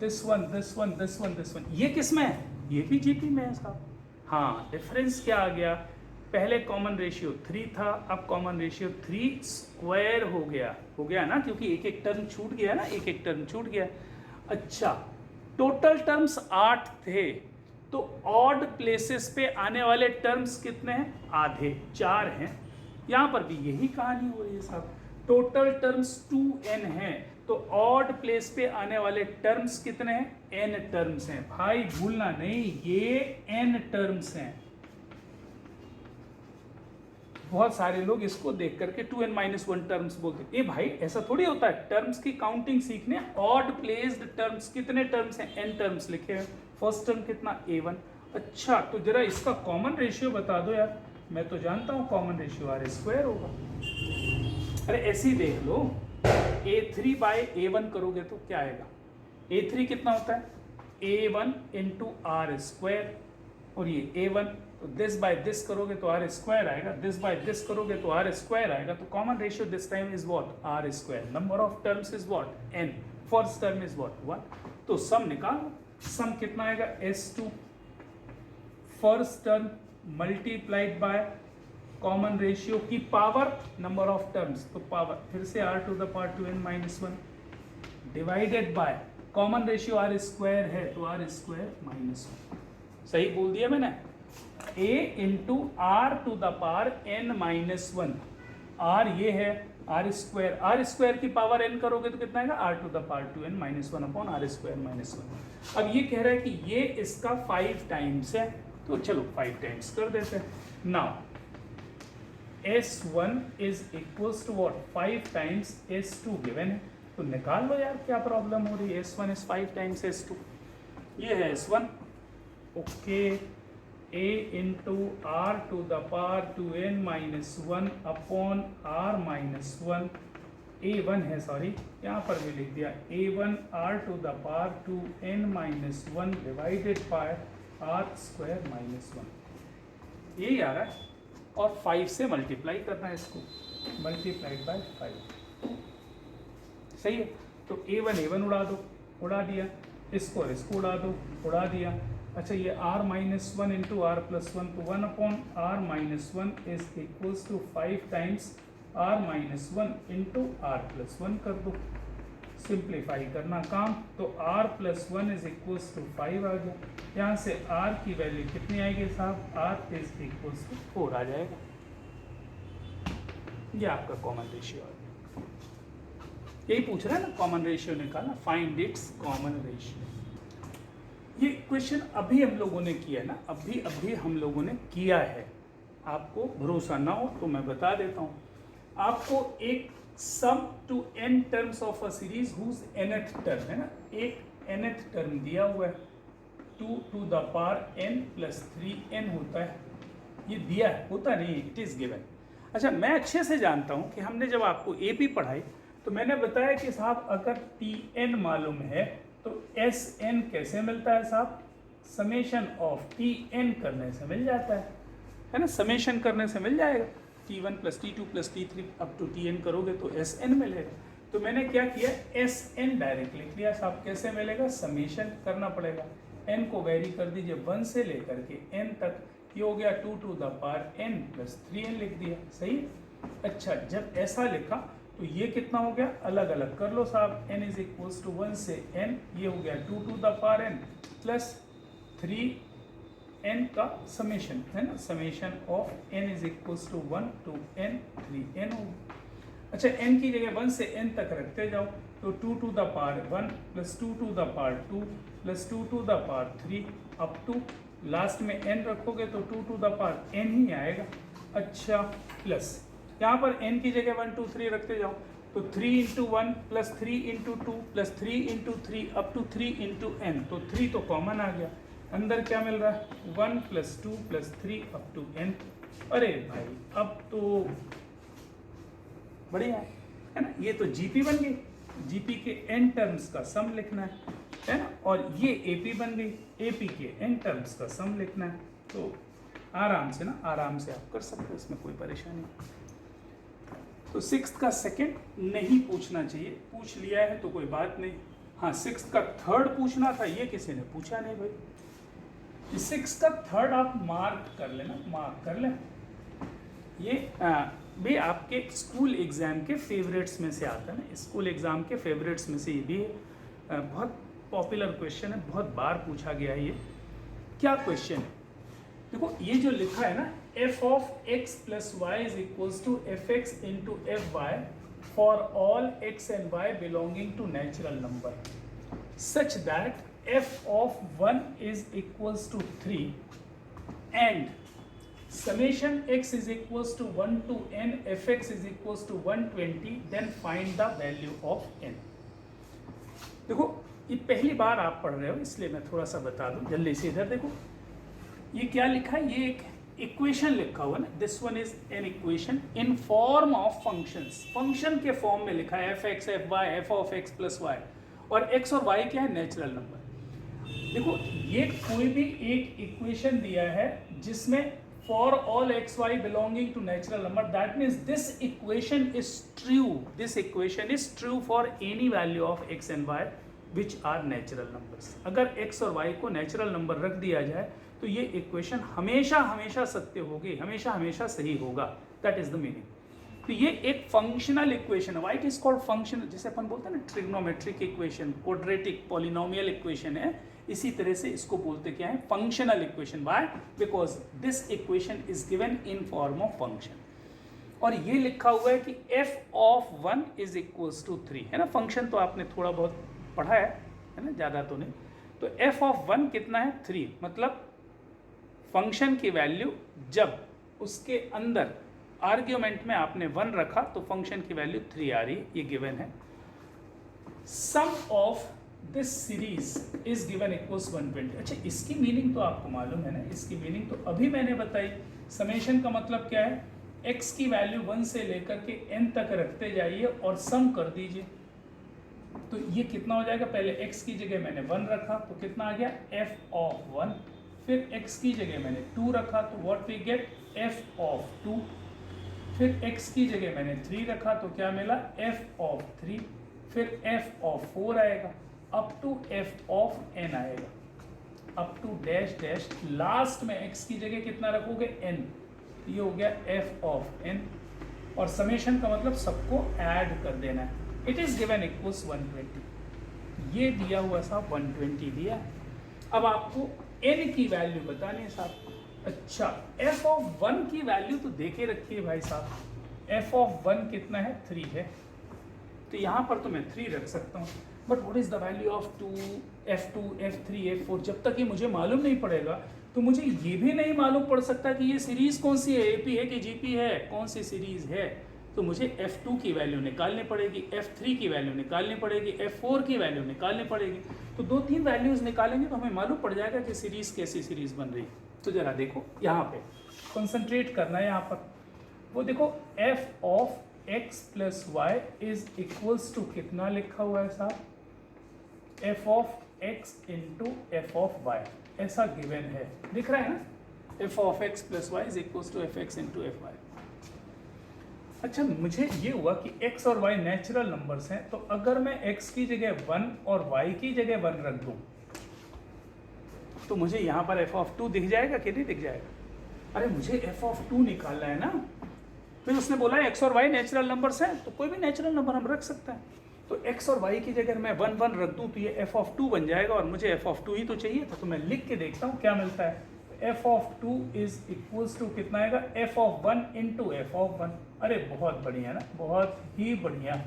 this one, this one, this one, this one, ये किस में है? ये भी जीपी में है साहब। हाँ डिफरेंस क्या आ गया? पहले कॉमन रेशियो 3 था, अब कॉमन रेशियो 3 स्क्वायर हो गया ना, क्योंकि एक एक टर्म छूट गया ना, एक एक टर्म छूट गया। अच्छा टोटल टर्म्स 8 थे, तो ऑड प्लेसेस पे आने वाले टर्म्स कितने हैं? आधे, 4 हैं। यहाँ पर भी यही कहानी हो रही है साहब। टोटल टर्म्स 2n हैं, तो ऑड प्लेस पे आने वाले टर्म्स कितने हैं? n टर्म्स हैं। भाई भूलना नहीं, ये n टर्म्स हैं। बहुत सारे लोग इसको देख करके 2n-1 टर्म्स बोलते हैं। भाई ऐसा थोड़ी होता है, टर्म्स की काउंटिंग सीखने। ऑड प्लेस्ड टर्म्स कितने टर्म्स हैं? n टर्म्स लिखे हैं। फर्स्ट टर्म कितना? A1। अच्छा तो जरा इसका कॉमन रेशियो बता दो यार, मैं तो जानता हूँ कॉमन रेशियो R² होगा। अरे ऐसे ही देख लो, A3 बाय A1 करोगे तो क्या आएगा? A3 कितना होता है? A1 इंटू R², और ये A1, तो दिस बाय दिस करोगे तो R² आएगा, दिस बाय दिस करोगे तो R² आएगा। तो common ratio this time is what? R²। Number of terms is what? n। First term is what? 1। तो सम निकालो, सम कितना आएगा? S2 first term multiplied by common ratio की पावर नंबर ऑफ टर्म्स, तो power फिर से r to the power 2n-1 divided by common ratio R² है तो R²-1। सही बोल दिया मैंने? a into r to the power n-1, r ये है R² की पावर n करोगे तो कितना आएगा? r to the power 2n-1 upon R²-1। अब ये कह रहा है कि ये इसका 5 टाइम्स है, तो चलो 5 टाइम्स कर देते हैं। Now S1 is equals to what? 5 times S2 given है, तो निकाल लो यार क्या प्रॉब्लम हो रही है। S1 इज 5 टाइम्स S2, ये है S1। Okay a into r to the power 2n-1 upon R-1, A1 है, सॉरी यहाँ पर भी लिख दिया, A1 r to the power 2n-1 divided by R²-1, यही आ रहा है। और 5 से मल्टीप्लाई करना है इसको, मल्टीप्लाइड बाय 5, सही है। तो A1 उड़ा दो, उड़ा दिया, इसको और इसको उड़ा दो, उड़ा दिया। अच्छा ये R-1 इंटू R+1, तो 1 upon R-1 is equals to 5 times R-1 into R+1 कर दो, सिंप्लीफाई करना काम, तो R+1 इज इक्वल्स टू 5 आ गया। यहाँ से R की वैल्यू कितनी आएगी साहब? R इज इक्वल्स टू 4 आ जाएगा। ये आपका कॉमन रेशियो आ गया। यही पूछ रहा है ना, कॉमन रेशियो निकालना, फाइंड इट्स कॉमन रेशियो। ये क्वेश्चन अभी हम लोगों ने किया ना, अभी हम लोगों ने किया है। आपको भरोसा ना हो तो मैं बता देता हूँ। आपको एक sum to n terms of a series whose nth term है ना, एक nth टर्म दिया हुआ है, 2 to the power n plus 3n होता है, ये दिया है, होता नहीं, इट इज गिवन। अच्छा मैं अच्छे से जानता हूँ कि हमने जब आपको AP पढ़ाई तो मैंने बताया कि साहब अगर Tn मालूम है तो Sn कैसे मिलता है साहब? समेशन ऑफ Tn करने से मिल जाता है ना, समेशन करने से मिल जाएगा। T1 plus T2 plus T3 up to Tn करोगे तो Sn मिलेगा। तो मैंने क्या किया? Sn डायरेक्ट लिख लिया साहब। कैसे मिलेगा? समेशन करना पड़ेगा। n को वेरी कर दीजिए 1 से लेकर के n तक, ये हो गया 2 to the power n plus 3n लिख दिया, सही। अच्छा, जब ऐसा लिखा तो ये कितना हो गया, अलग अलग कर लो साहब, n इज इक्वल्स टू 1 से n, ये हो गया 2 to the power n plus 3n का समेशन है ना, summation of n is equals to 1 to n 3n हो। अच्छा, n की जगह 1 से n तक रखते जाओ, तो 2 to the power 1 plus 2 to the power 2 plus 2 to the power 3 up to last में n रखोगे तो 2 to the power n ही आएगा। अच्छा, प्लस यहाँ पर n की जगह 1 2 3 रखते जाओ, तो 3 into 1 plus 3 into 2 plus 3 into 3 up to 3 into n, तो 3 तो कॉमन आ गया, अंदर क्या मिल रहा है 1 plus 2 plus 3 up to n। अरे भाई अब तो बढ़िया है ना, ये तो जीपी बन गई, जीपी के n टर्म्स का सम लिखना है ना, और ये एपी बन गई, एपी के n टर्म्स का सम लिखना है। तो आराम से ना, आराम से आप कर सकते हो, इसमें कोई परेशानी नहीं। तो 6th का सेकंड नहीं पूछना चाहिए, पूछ लिया है तो कोई बात नहीं। हाँ, 6th का थर्ड पूछना था, ये किसी ने पूछा नहीं भाई। 6th का थर्ड आप मार्क कर लेना, मार्क कर लें, ये भी आपके स्कूल एग्जाम के फेवरेट्स में से आता है ना, स्कूल एग्जाम के फेवरेट्स में से ये भी बहुत पॉपुलर क्वेश्चन है, बहुत बार पूछा गया है। ये क्या क्वेश्चन है, देखो ये जो लिखा है ना, f of x plus y is equals to fx into fy for all x and y belonging to natural number such that f of 1 is equals to 3 and summation x is equals to 1 to n fx is equals to 120, then find the value of n। देखो ये पहली बार आप पढ़ रहे हो इसलिए मैं थोड़ा सा बता दूं, जल्दी से इधर देखो, ये क्या लिखा है, ये एक इक्वेशन लिखा हुआ ना, this one is an equation in form of functions, function के फॉर्म में लिखा है, f x f y f of x plus y, और एक्स और वाई क्या है, नेचुरल नंबर। देखो ये कोई भी एक इक्वेशन दिया है जिसमें for all x y belonging to natural number, that means this equation is true, this equation is true for any value of x and y which are natural numbers. अगर x और y को natural number रख दिया जाए तो ये equation हमेशा हमेशा सत्य होगी, हमेशा हमेशा सही होगा, दैट इज द मीनिंग। तो ये एक फंक्शनल इक्वेशन है, why it is called functional, जैसे अपन बोलते हैं ना trigonometric equation, quadratic polynomial equation है, इसी तरह से इसको बोलते क्या है, functional equation. Why, because this equation is given in form of function. और ये लिखा हुआ है कि f of 1 is equals to 3, है ना, फंक्शन तो आपने थोड़ा बहुत पढ़ा है ना, ज़्यादा तो नहीं। तो f ऑफ 1 कितना है, 3, मतलब फंक्शन की वैल्यू जब उसके अंदर आर्ग्यूमेंट में आपने 1 रखा तो फंक्शन की वैल्यू 3 आ रही है, ये गिवन है। Sum of this series is given equals 120। अच्छा, इसकी मीनिंग तो आपको मालूम है ना, इसकी मीनिंग तो अभी मैंने बताई। समेशन का मतलब क्या है, x की वैल्यू 1 से लेकर के n तक रखते जाइए और सम कर दीजिए, तो ये कितना हो जाएगा, पहले x की जगह मैंने 1 रखा तो कितना आ गया, f ऑफ 1, फिर x की जगह मैंने 2 रखा तो what we get, f of 2, फिर x की जगह मैंने 3 रखा तो क्या मिला, f ऑफ 3, फिर f ऑफ 4 आएगा, up to f of n आएगा, up to dash dash, last में x की जगह कितना रखोगे, n, ये हो गया f ऑफ n, और समेशन का मतलब सबको ऐड कर देना है। इट इज गिवन इक्वल्स 120, ये दिया हुआ साहब 120 दिया। अब आपको n की वैल्यू बतानी है साहब। अच्छा, f ऑफ 1 की वैल्यू तो देखे रखिए भाई साहब, f ऑफ 1 कितना है, 3 है, तो यहाँ पर तो मैं 3 रख सकता हूँ, but what is the value of 2, f2, f3, f4, जब तक ये मुझे मालूम नहीं पड़ेगा तो मुझे ये भी नहीं मालूम पड़ सकता कि ये सीरीज कौन सी है, AP है कि GP है, कौन सी सीरीज है। तो मुझे f2 की वैल्यू निकालनी पड़ेगी, f3 की वैल्यू निकालनी पड़ेगी, f4 की वैल्यू निकालनी पड़ेगी। तो 2-3 वैल्यूज निकालेंगे तो हमें मालूम पड़ जाएगा कि सीरीज कैसी सीरीज बन रही है। तो जरा देखो यहाँ पे कंसंट्रेट करना है, यहाँ पर वो देखो f of x plus y is equals to कितना लिखा हुआ है साहब, f of x into f of y, ऐसा गिवन है, दिख रहा है ना, f of x plus y is equals to f x into f y. अच्छा, मुझे ये हुआ कि x और y नेचुरल नंबर्स हैं, तो अगर मैं x की जगह 1 और y की जगह 1 रख दूं तो मुझे यहाँ पर एफ ऑफ 2 दिख जाएगा कि नहीं दिख जाएगा? अरे मुझे एफ ऑफ 2 निकालना है ना। फिर उसने बोला एक्स और वाई नेचुरल नंबर्स हैं, तो कोई भी नेचुरल नंबर हम रख सकते हैं। तो एक्स और वाई की जगह मैं 1 1 रख दूँ तो ये एफ ऑफ 2 बन जाएगा, और मुझे एफ ऑफ 2 ही तो चाहिए था। तो मैं लिख के देखता हूँ क्या मिलता है। F of 2 is equals to कितना आएगा? F of 1 into f of 1। अरे बहुत बढ़िया ना, बहुत ही बढ़िया।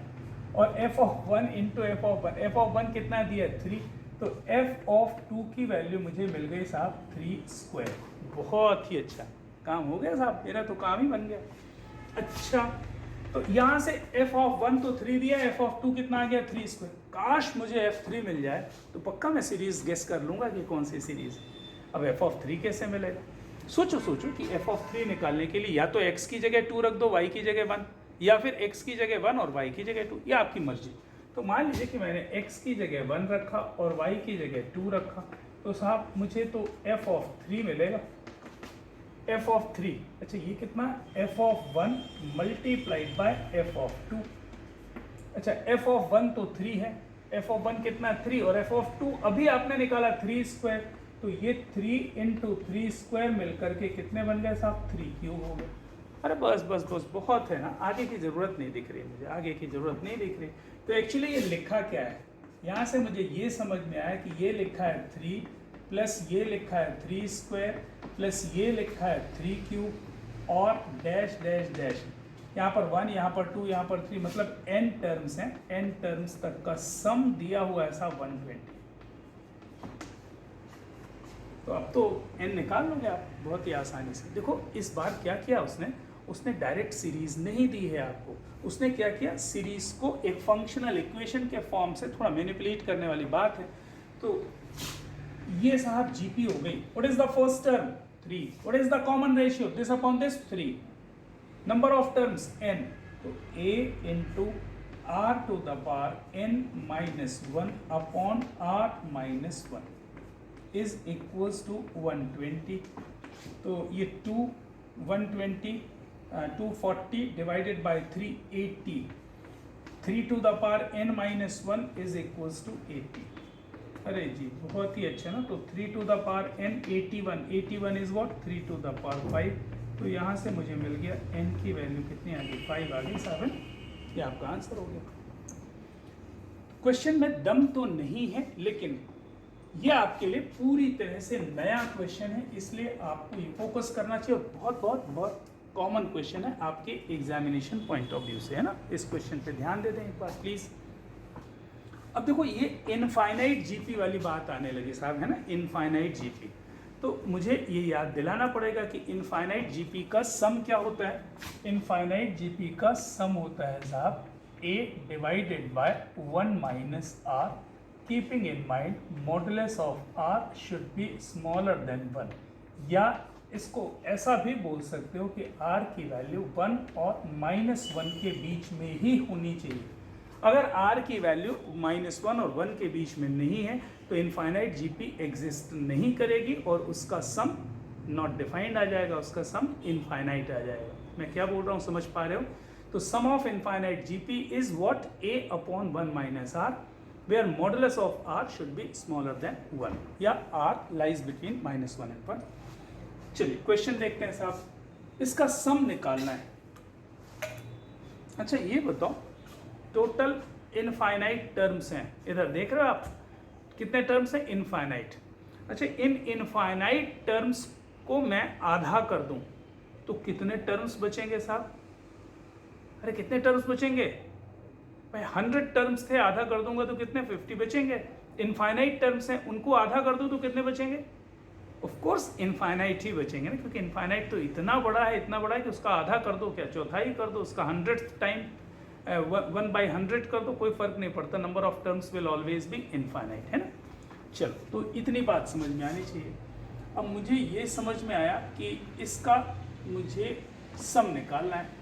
और f of 1 into f of 1, f of 1 कितना दिया? 3। तो एफ ऑफ 2 की वैल्यू मुझे मिल गई साहब 3 स्क्वायर। बहुत ही अच्छा काम हो गया साहब, मेरा तो काम ही बन गया। अच्छा, तो यहाँ से एफ ऑफ 1 तो 3 दिया, एफ ऑफ 2 कितना आ गया? 3 स्क्वायर। काश मुझे एफ 3 मिल जाए तो पक्का मैं सीरीज गेस कर लूँगा कि कौन सी सीरीज है। अब एफ ऑफ 3 कैसे मिलेगा? सोचो कि एफ ऑफ 3 निकालने के लिए या तो एक्स की जगह 2 रख दो, वाई की जगह 1, या फिर x की जगह 1 और y की जगह 2, या आपकी मर्जी। तो मान लीजिए कि मैंने x की जगह 1 रखा और y की जगह 2 रखा, तो साहब मुझे तो f ऑफ 3 मिलेगा। f ऑफ 3, अच्छा ये कितना? f of 1 multiplied bye f of 2। अच्छा f ऑफ 1 तो 3 है, f ऑफ 1 कितना? 3, और f ऑफ 2 अभी आपने निकाला 3 स्क्वायर, तो ये 3 इंटू 3 स्क्वायर मिलकर के कितने बन गए साहब? 3 क्यूब हो गए। अरे बस बस बस बहुत है ना, आगे की ज़रूरत नहीं दिख रही मुझे, आगे की ज़रूरत नहीं दिख रही। तो एक्चुअली ये लिखा क्या है, यहाँ से मुझे ये समझ में आया कि ये लिखा है 3 प्लस ये लिखा है 3 स्क्वायर प्लस ये लिखा है 3 क्यूब और डैश डैश डैश, यहाँ पर 1, यहाँ पर 2, यहाँ पर 3, मतलब n टर्म्स हैं, n टर्म्स तक का सम दिया हुआ है साहब 120। तो अब तो n निकाल लोगे आप बहुत ही आसानी से। देखो इस बार क्या किया उसने डायरेक्ट सीरीज नहीं दी है आपको, उसने क्या किया, सीरीज को एक फंक्शनल इक्वेशन के फॉर्म से थोड़ा मैनिपुलेट करने वाली बात है। तो ये साहब जीपी हो गई। What is the first term? 3। What is the common ratio? This upon this 3। Number of terms n, तो a into r to the power n minus 1 upon r minus 1 is equals to 120। तो ये 120 240 divided by 380, 3 to the power n minus 1 is equals to 80। अरे जी बहुत ही अच्छा ना। तो 3 to the power n 81, 81 is what? 3 to the power 5। तो यहाँ से मुझे मिल गया n की वैल्यू कितनी आ गई? 5 आ गई साहब। ये आपका आंसर हो गया। क्वेश्चन में दम तो नहीं है, लेकिन ये आपके लिए पूरी तरह से नया क्वेश्चन है, इसलिए आपको ये फोकस करना चाहिए। और बहुत बहुत बहुत कॉमन क्वेश्चन है आपके एग्जामिनेशन पॉइंट ऑफ व्यू से, है ना। इस क्वेश्चन पे ध्यान दे दें एक बार प्लीज। अब देखो ये इनफाइनाइट जीपी वाली बात आने लगी साहब, है ना, इनफाइनाइट जीपी। तो मुझे ये याद दिलाना पड़ेगा कि इनफाइनाइट जीपी का सम क्या होता है। इनफाइनाइट जीपी का सम होता है साहब a divided by 1 minus r, keeping in mind modulus of r should be smaller than 1। या इसको ऐसा भी बोल सकते हो कि r की वैल्यू 1 और -1 के बीच में ही होनी चाहिए। अगर r की वैल्यू -1 और 1 के बीच में नहीं है तो इनफाइनाइट जीपी एग्जिस्ट नहीं करेगी और उसका सम नॉट डिफाइंड आ जाएगा, उसका सम इनफाइनाइट आ जाएगा। मैं क्या बोल रहा हूँ समझ पा रहे हो? तो sum of infinite GP is what? a upon 1 minus r, where modulus of r should be smaller than 1, या r lies between -1 and 1। चलिए क्वेश्चन देखते हैं साहब, इसका सम निकालना है। अच्छा ये बताओ, टोटल इनफाइनाइट टर्म्स हैं, इधर देख रहे हो आप कितने टर्म्स हैं? इनफाइनाइट। अच्छा इन इनफाइनाइट टर्म्स को मैं आधा कर दूं तो कितने टर्म्स बचेंगे साहब? अरे कितने टर्म्स बचेंगे भाई? 100 टर्म्स थे, आधा कर दूंगा तो कितने? 50 बचेंगे। इनफाइनाइट टर्म्स हैं, उनको आधा कर दूं तो कितने बचेंगे? ऑफ कोर्स इनफाइनाइट ही बचेंगे ना, क्योंकि इनफाइनाइट तो इतना बड़ा है, इतना बड़ा है कि उसका आधा कर दो, क्या चौथाई कर दो, उसका 100th टाइम 1/100 कर दो, कोई फर्क नहीं पड़ता। Number of terms will always be infinite, है ना। चलो तो इतनी बात समझ में आनी चाहिए। अब मुझे ये समझ में आया कि इसका मुझे सम निकालना है।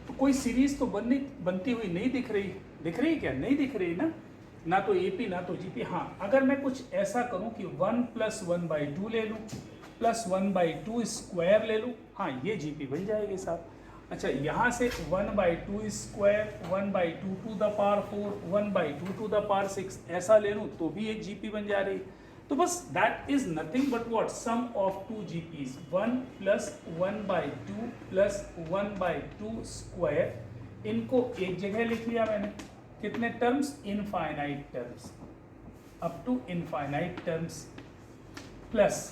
तो कोई सीरीज तो बनती हुई नहीं दिख रही। दिख रही क्या? नहीं दिख रही ना तो एपी ना तो जीपी। हाँ अगर मैं कुछ ऐसा करूं कि 1 + 1/2 ले लूं प्लस 1/2 स्क्वायर ले लूं, हाँ ये जीपी बन जाएगी साहब। अच्छा यहाँ से 1/2 square, 1/2 to the power 4, 1/2 to the power 6 ऐसा ले लूँ तो भी एक जीपी बन जा रही। तो बस that is nothing but what, sum of two GPs, 1 plus 1/2 plus 1/2 square, इनको एक जगह लिख लिया मैंने, कितने terms, infinite terms, up to infinite terms, plus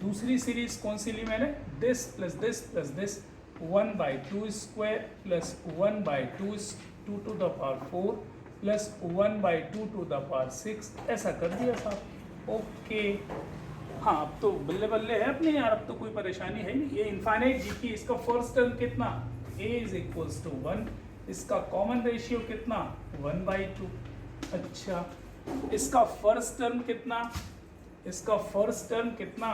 दूसरी सीरीज कौन सी ली मैंने, this plus this plus this, 1/2 square plus 1/2 2 to the power 4 plus 1/2 to the power 6, ऐसा कर दिया साहब। ओके, हाँ अब तो बल्ले बल्ले है अपने यार, अब तो कोई परेशानी है नहीं। ये इनफाइनाइट जीपी, इसका फर्स्ट टर्म कितना, a इज इक्वल्स टू 1, इसका कॉमन रेशियो कितना, 1/2। अच्छा, इसका फर्स्ट टर्म कितना, इसका फर्स्ट टर्म कितना,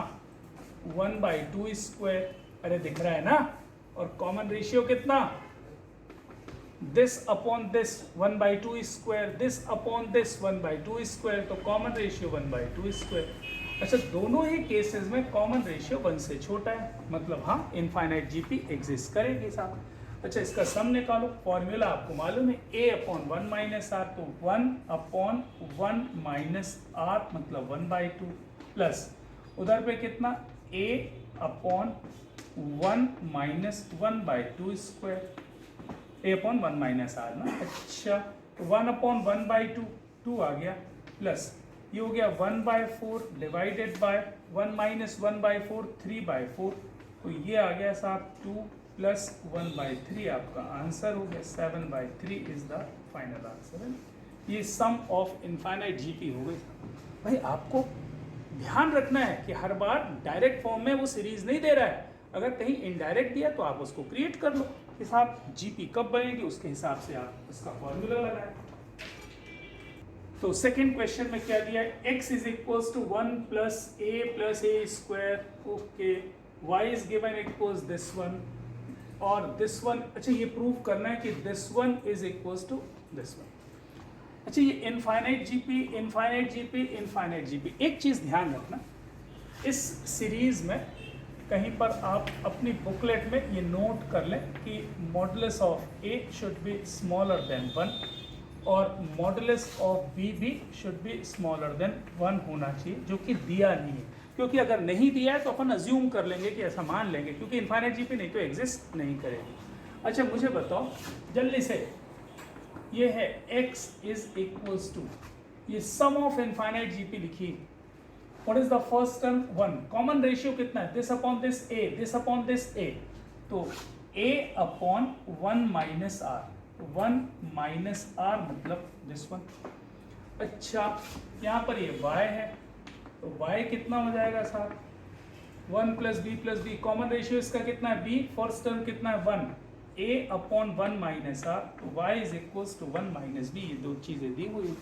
1/2 स्क्वायर, अरे दिख रहा है ना, और कॉमन रेशियो कितना, this upon this 1/2 square, this upon this 1/2 square, तो कॉमन रेशियो 1/2 स्क्वायर। अच्छा, दोनों ही केसेस में कॉमन रेशियो 1 से छोटा है, मतलब हाँ इनफाइनाइट जीपी एग्जिस्ट करेगी साहब। अच्छा, इसका सम निकालो, फॉर्मूला आपको मालूम है, a अपॉन 1 माइनस आर, तो 1 अपॉन 1 माइनस आर मतलब 1/2, प्लस उधर पे कितना, a upon 1 minus 1/2 square, a upon 1 minus r ना। अच्छा, तो 1 अपॉन 1/2 2 आ गया, प्लस ये हो गया 1/4 डिवाइडेड बाय 1 माइनस 1/4 3/4, तो ये आ गया साहब 2 प्लस 1/3, आपका आंसर हो गया 7/3 इज द फाइनल आंसर है। ये सम ऑफ इनफाइनाइट जीपी हो गई। भाई आपको ध्यान रखना है कि हर बार डायरेक्ट फॉर्म में वो सीरीज नहीं दे रहा है, अगर कहीं इनडायरेक्ट दिया तो आप उसको क्रिएट कर लो, कि साहब जीपी कब बनेगी उसके हिसाब से आप इसका फॉर्मूला लगाएं। तो सेकंड क्वेश्चन में क्या दिया है, x is equals to 1 plus a square, okay, y is given equals this one और दिस वन। अच्छा, ये प्रूव करना है कि this one is equals to this one. अच्छा, ये infinite GP infinite GP infinite GP, एक चीज ध्यान रखना, इस सीरीज में कहीं पर आप अपनी बुकलेट में ये नोट कर लें कि modulus of a should be smaller than 1 और मॉडुलस ऑफ b भी शुड बी स्मॉलर देन 1 होना चाहिए, जो कि दिया नहीं है, क्योंकि अगर नहीं दिया है तो अपन अज्यूम कर लेंगे कि ऐसा मान लेंगे, क्योंकि इनफाइनाइट जीपी नहीं तो एग्जिस्ट नहीं करेगी। अच्छा, मुझे बताओ जल्दी से, ये है x इज इक्वल्स टू, ये सम ऑफ इनफाइनाइट जीपी लिखिए, what is the first term 1, common ratio कितना है, this upon this a, this upon this a, तो a upon 1 minus r, 1 minus r मतलब दिस वन। अच्छा, यहाँ पर ये y है, तो y कितना हो जाएगा साहब, 1 प्लस बी, कॉमन रेशियो इसका कितना है b, फर्स्ट टर्म कितना है 1, a अपॉन 1 माइनस आर, तो y is equals to 1 minus b, ये दो चीजें दी हुई,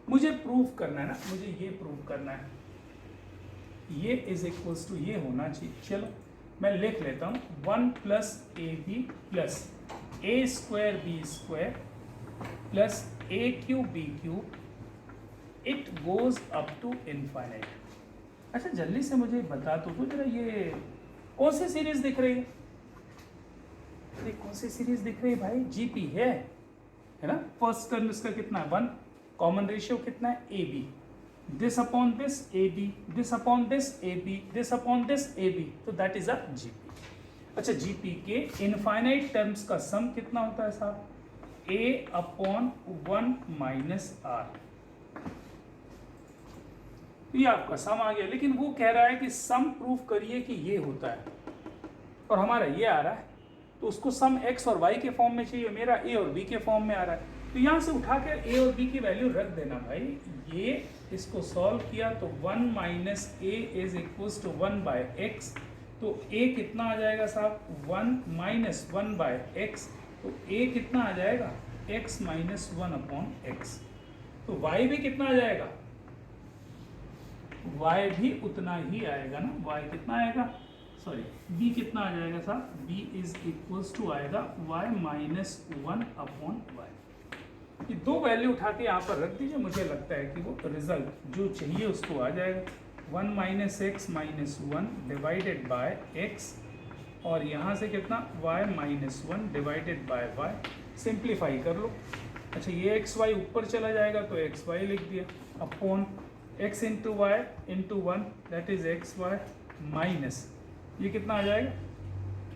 मुझे प्रूव करना है ना, मुझे ये प्रूव करना है, ये इज इक्वल्स टू ये होना चाहिए। चलो मैं लिख लेता हूँ, 1 plus a b plus a square b square plus a cube b cube, it goes up to infinite. अच्छा, जल्दी से मुझे बता दो जरा, ये कौन सी सीरीज दिख रही है, ये कौन सी सीरीज दिख रही है भाई, जीपी है ना, फर्स्ट टर्म इसका कितना है 1, कॉमन रेशियो कितना है a b, this upon this AB, this upon this AB, this upon this AB, तो that is a GP। अच्छा, GP के इनफाइनाइट टर्म्स का सम कितना होता है साहब, A अपॉन 1 माइनस R, ये आपका सम आ गया, लेकिन वो कह रहा है कि सम प्रूव करिए कि ये होता है, और हमारा ये आ रहा है, तो उसको सम x और y के फॉर्म में चाहिए, मेरा a और b के फॉर्म में आ रहा है, तो यहाँ से उठा कर a और b की वैल्यू रख देना भाई। ये इसको सॉल्व किया तो 1 minus a is equals to 1 by x, तो a कितना आ जाएगा साहब 1 माइनस 1 बाय एक्स, तो a कितना आ जाएगा x माइनस 1 अपॉन एक्स, तो y भी कितना आ जाएगा, y भी उतना ही आएगा ना, y कितना आएगा, सॉरी b कितना आ जाएगा साहब, b इज इक्वल्स टू आएगा y माइनस 1 अपॉन y। ये दो वैल्यू उठा के यहाँ पर रख दीजिए, मुझे लगता है कि वो रिजल्ट जो चाहिए उसको आ जाएगा, 1 minus x minus 1 divided by x, और यहाँ से कितना y minus 1 divided bye y, simplify कर लो। अच्छा, ये एक्स वाई ऊपर चला जाएगा तो एक्स वाई लिख दिया, upon x into y into 1 that is x y minus ये कितना आ जाएगा,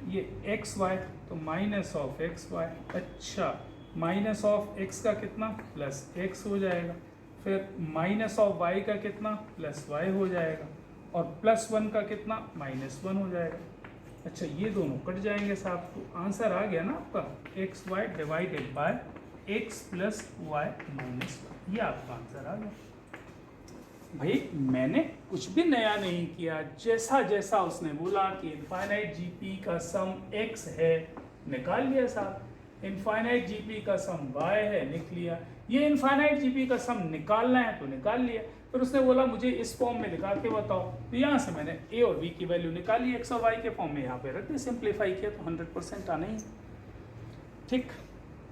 ये एक्स वाई तो माइनस ऑफ एक्स वाई। अच्छा, माइनस ऑफ एक्स का कितना प्लस एक्स हो जाएगा, फिर माइनस ऑफ वाई का कितना प्लस वाई हो जाएगा, और प्लस 1 का कितना माइनस 1 हो जाएगा। अच्छा, ये दोनों कट जाएंगे साहब, तो आंसर आ गया ना आपका x y divided by x plus y minus 1, ये आपका आंसर आ गया। भाई मैंने कुछ भी नया नहीं किया, जैसा जैसा उसने बोला कि इनफाइनाइट जीपी का सम x है निकाल लिया साहब, इनफाइनाइट जीपी का सम y है लिख लिया, ये इनफाइनाइट जीपी का सम निकालना है तो निकाल लिया। फिर उसने बोला मुझे इस फॉर्म में लिखा के बताओ, तो यहाँ से मैंने a और b की वैल्यू निकाली, x और y के फॉर्म में यहाँ पे रख दी, सिंप्लीफाई किया तो 100% आना ही। ठीक,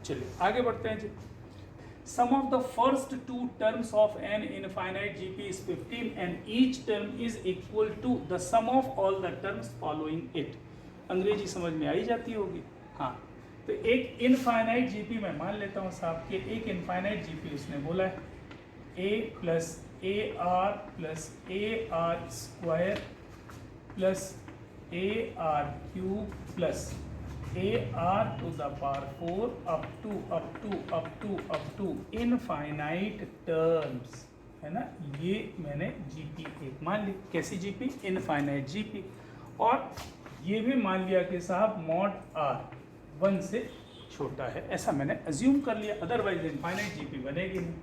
चलिए आगे बढ़ते हैं जी। Sum of the first two terms of an infinite GP is 15 and each term is equal to the sum of all the terms following it. अंग्रेजी समझ में आई जाती होगी। हाँ, तो एक इनफाइनाइट जीपी मैं मान लेता हूँ साहब कि एक इनफाइनाइट जीपी उसने बोला है a plus a r plus a r square plus a r cube plus a r to the power 4 up to infinite terms, है ना। ये मैंने जीपी एक मान ली, कैसी जीपी, इनफाइनाइट जीपी, और ये भी मान लिया कि साहब मॉड आर 1 से छोटा है, ऐसा मैंने अज्यूम कर लिया, अदरवाइज इनफाइनाइट जीपी बनेगी नहीं।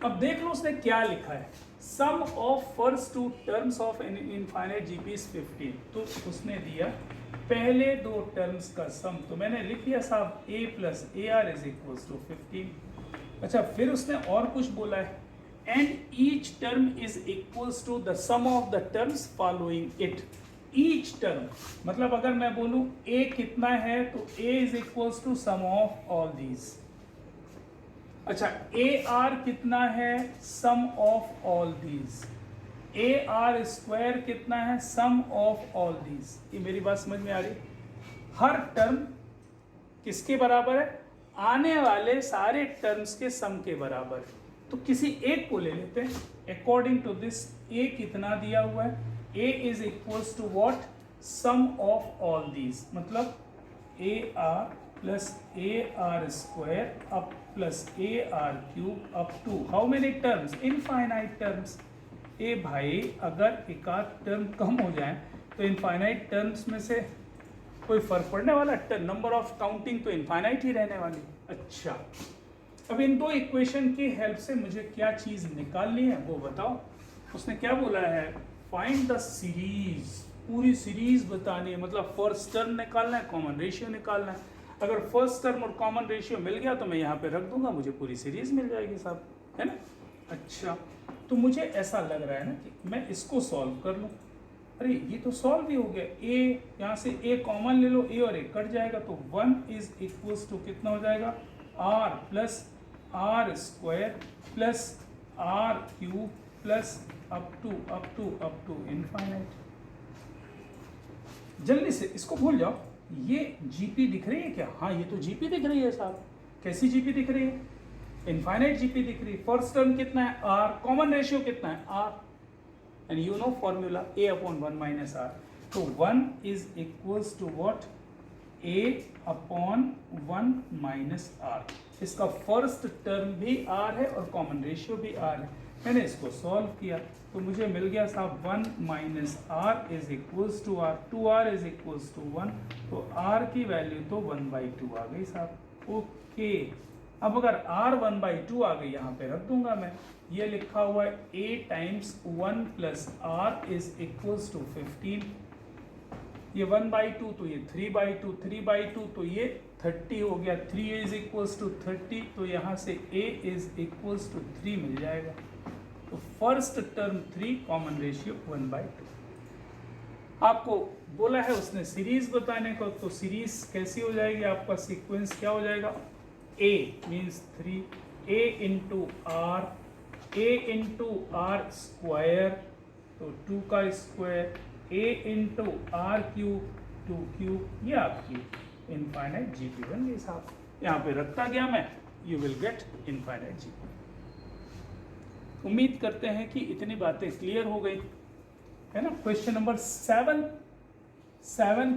अब देख लो उसने क्या लिखा है, sum of first two terms of an infinite GP is 15, तो उसने दिया पहले दो टर्म्स का सम, तो मैंने लिख दिया साहब a plus a r is equal to 15। अच्छा, फिर उसने और कुछ बोला है, and each term is equals to the sum of the terms following it. Each term मतलब अगर मैं बोलूं a कितना है तो a is equals to sum of all these. अच्छा, ए आर कितना है, sum of all these. A r square कितना है, सम ऑफ ऑल दीज। ये मेरी बात समझ में आ रही, हर टर्म किसके बराबर है, आने वाले सारे टर्म्स के सम के बराबर है। तो किसी एक को ले लेते हैं, अकॉर्डिंग टू दिस ए कितना दिया हुआ है, a is equals to what, sum of all these, मतलब a r plus a r square up plus a r cube up to how many terms, infinite terms. ए भाई अगर एक आध टर्म कम हो जाए तो इनफाइनाइट टर्म्स में से कोई फर्क पड़ने वाला, नंबर ऑफ काउंटिंग तो इनफाइनाइट ही रहने वाली। अच्छा, अब इन दो इक्वेशन की हेल्प से मुझे क्या चीज़ निकालनी है वो बताओ। उसने क्या बोला है, फाइंड द सीरीज, पूरी सीरीज बतानी है, मतलब फर्स्ट टर्म निकालना है, कॉमन रेशियो निकालना है। अगर फर्स्ट टर्म और कॉमन रेशियो मिल गया तो मैं यहाँ पे रख दूंगा, मुझे पूरी सीरीज मिल जाएगी साहब, है ना। अच्छा, तो मुझे ऐसा लग रहा है ना कि मैं इसको सॉल्व कर लूँ। अरे ये तो सॉल्व ही हो गया, ए यहाँ से ए कॉमन ले लो, ए और ए कट जाएगा, तो 1 इज इक्वल्स टू कितना हो जाएगा, r plus r square plus r cube plus up to infinite. जल्दी से इसको भूल जाओ, ये जीपी दिख रही है क्या, हाँ ये तो जीपी दिख रही है साहब। कैसी जीपी दिख रही है, इनफाइनाइट जीपी दिख रही है। फर्स्ट टर्म कितना है, आर, कॉमन रेशियो कितना है, r, and you know formula a upon 1 minus r, तो 1 is equals to what, a upon 1 minus r. इसका फर्स्ट टर्म भी r है और कॉमन रेशियो भी r है। मैंने इसको सॉल्व किया तो मुझे मिल गया साहब 1 minus r is equals to r, 2r is equals to 1, तो r की वैल्यू तो 1/2 आ गई साहब। ओके, अब अगर r 1/2 आ गई, यहाँ पे रख दूंगा मैं, ये लिखा हुआ है a times 1 plus r is equals to 15, ये 1/2 तो ये 3/2, 3/2 तो ये 30 हो गया, 3 इज इक्वल्स टू 30, तो यहाँ से a इज इक्वल्स टू 3 मिल जाएगा। तो फर्स्ट टर्म 3, कॉमन रेशियो 1/2। आपको बोला है उसने सीरीज बताने को, तो सीरीज कैसी हो जाएगी, आपका सीक्वेंस क्या हो जाएगा, a means 3, a into r square, तो 2 का square, a into r cube, 2 cube, ये आपकी इनफाइनाइट जीपी बन गई साहब। यहाँ पे रखता गया मैं, you will get infinite GP. उम्मीद करते हैं कि इतनी बातें क्लियर हो गई है ना। क्वेश्चन नंबर 7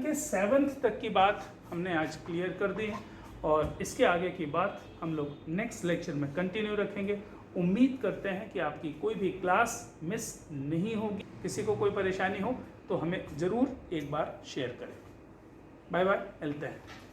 के 7th तक की बात हमने आज क्लियर कर दी है और इसके आगे की बात हम लोग नेक्स्ट लेक्चर में कंटिन्यू रखेंगे। उम्मीद करते हैं कि आपकी कोई भी क्लास मिस नहीं होगी। किसी को कोई परेशानी हो तो हमें ज़रूर एक बार शेयर करें। बाय बाय, मिलते हैं।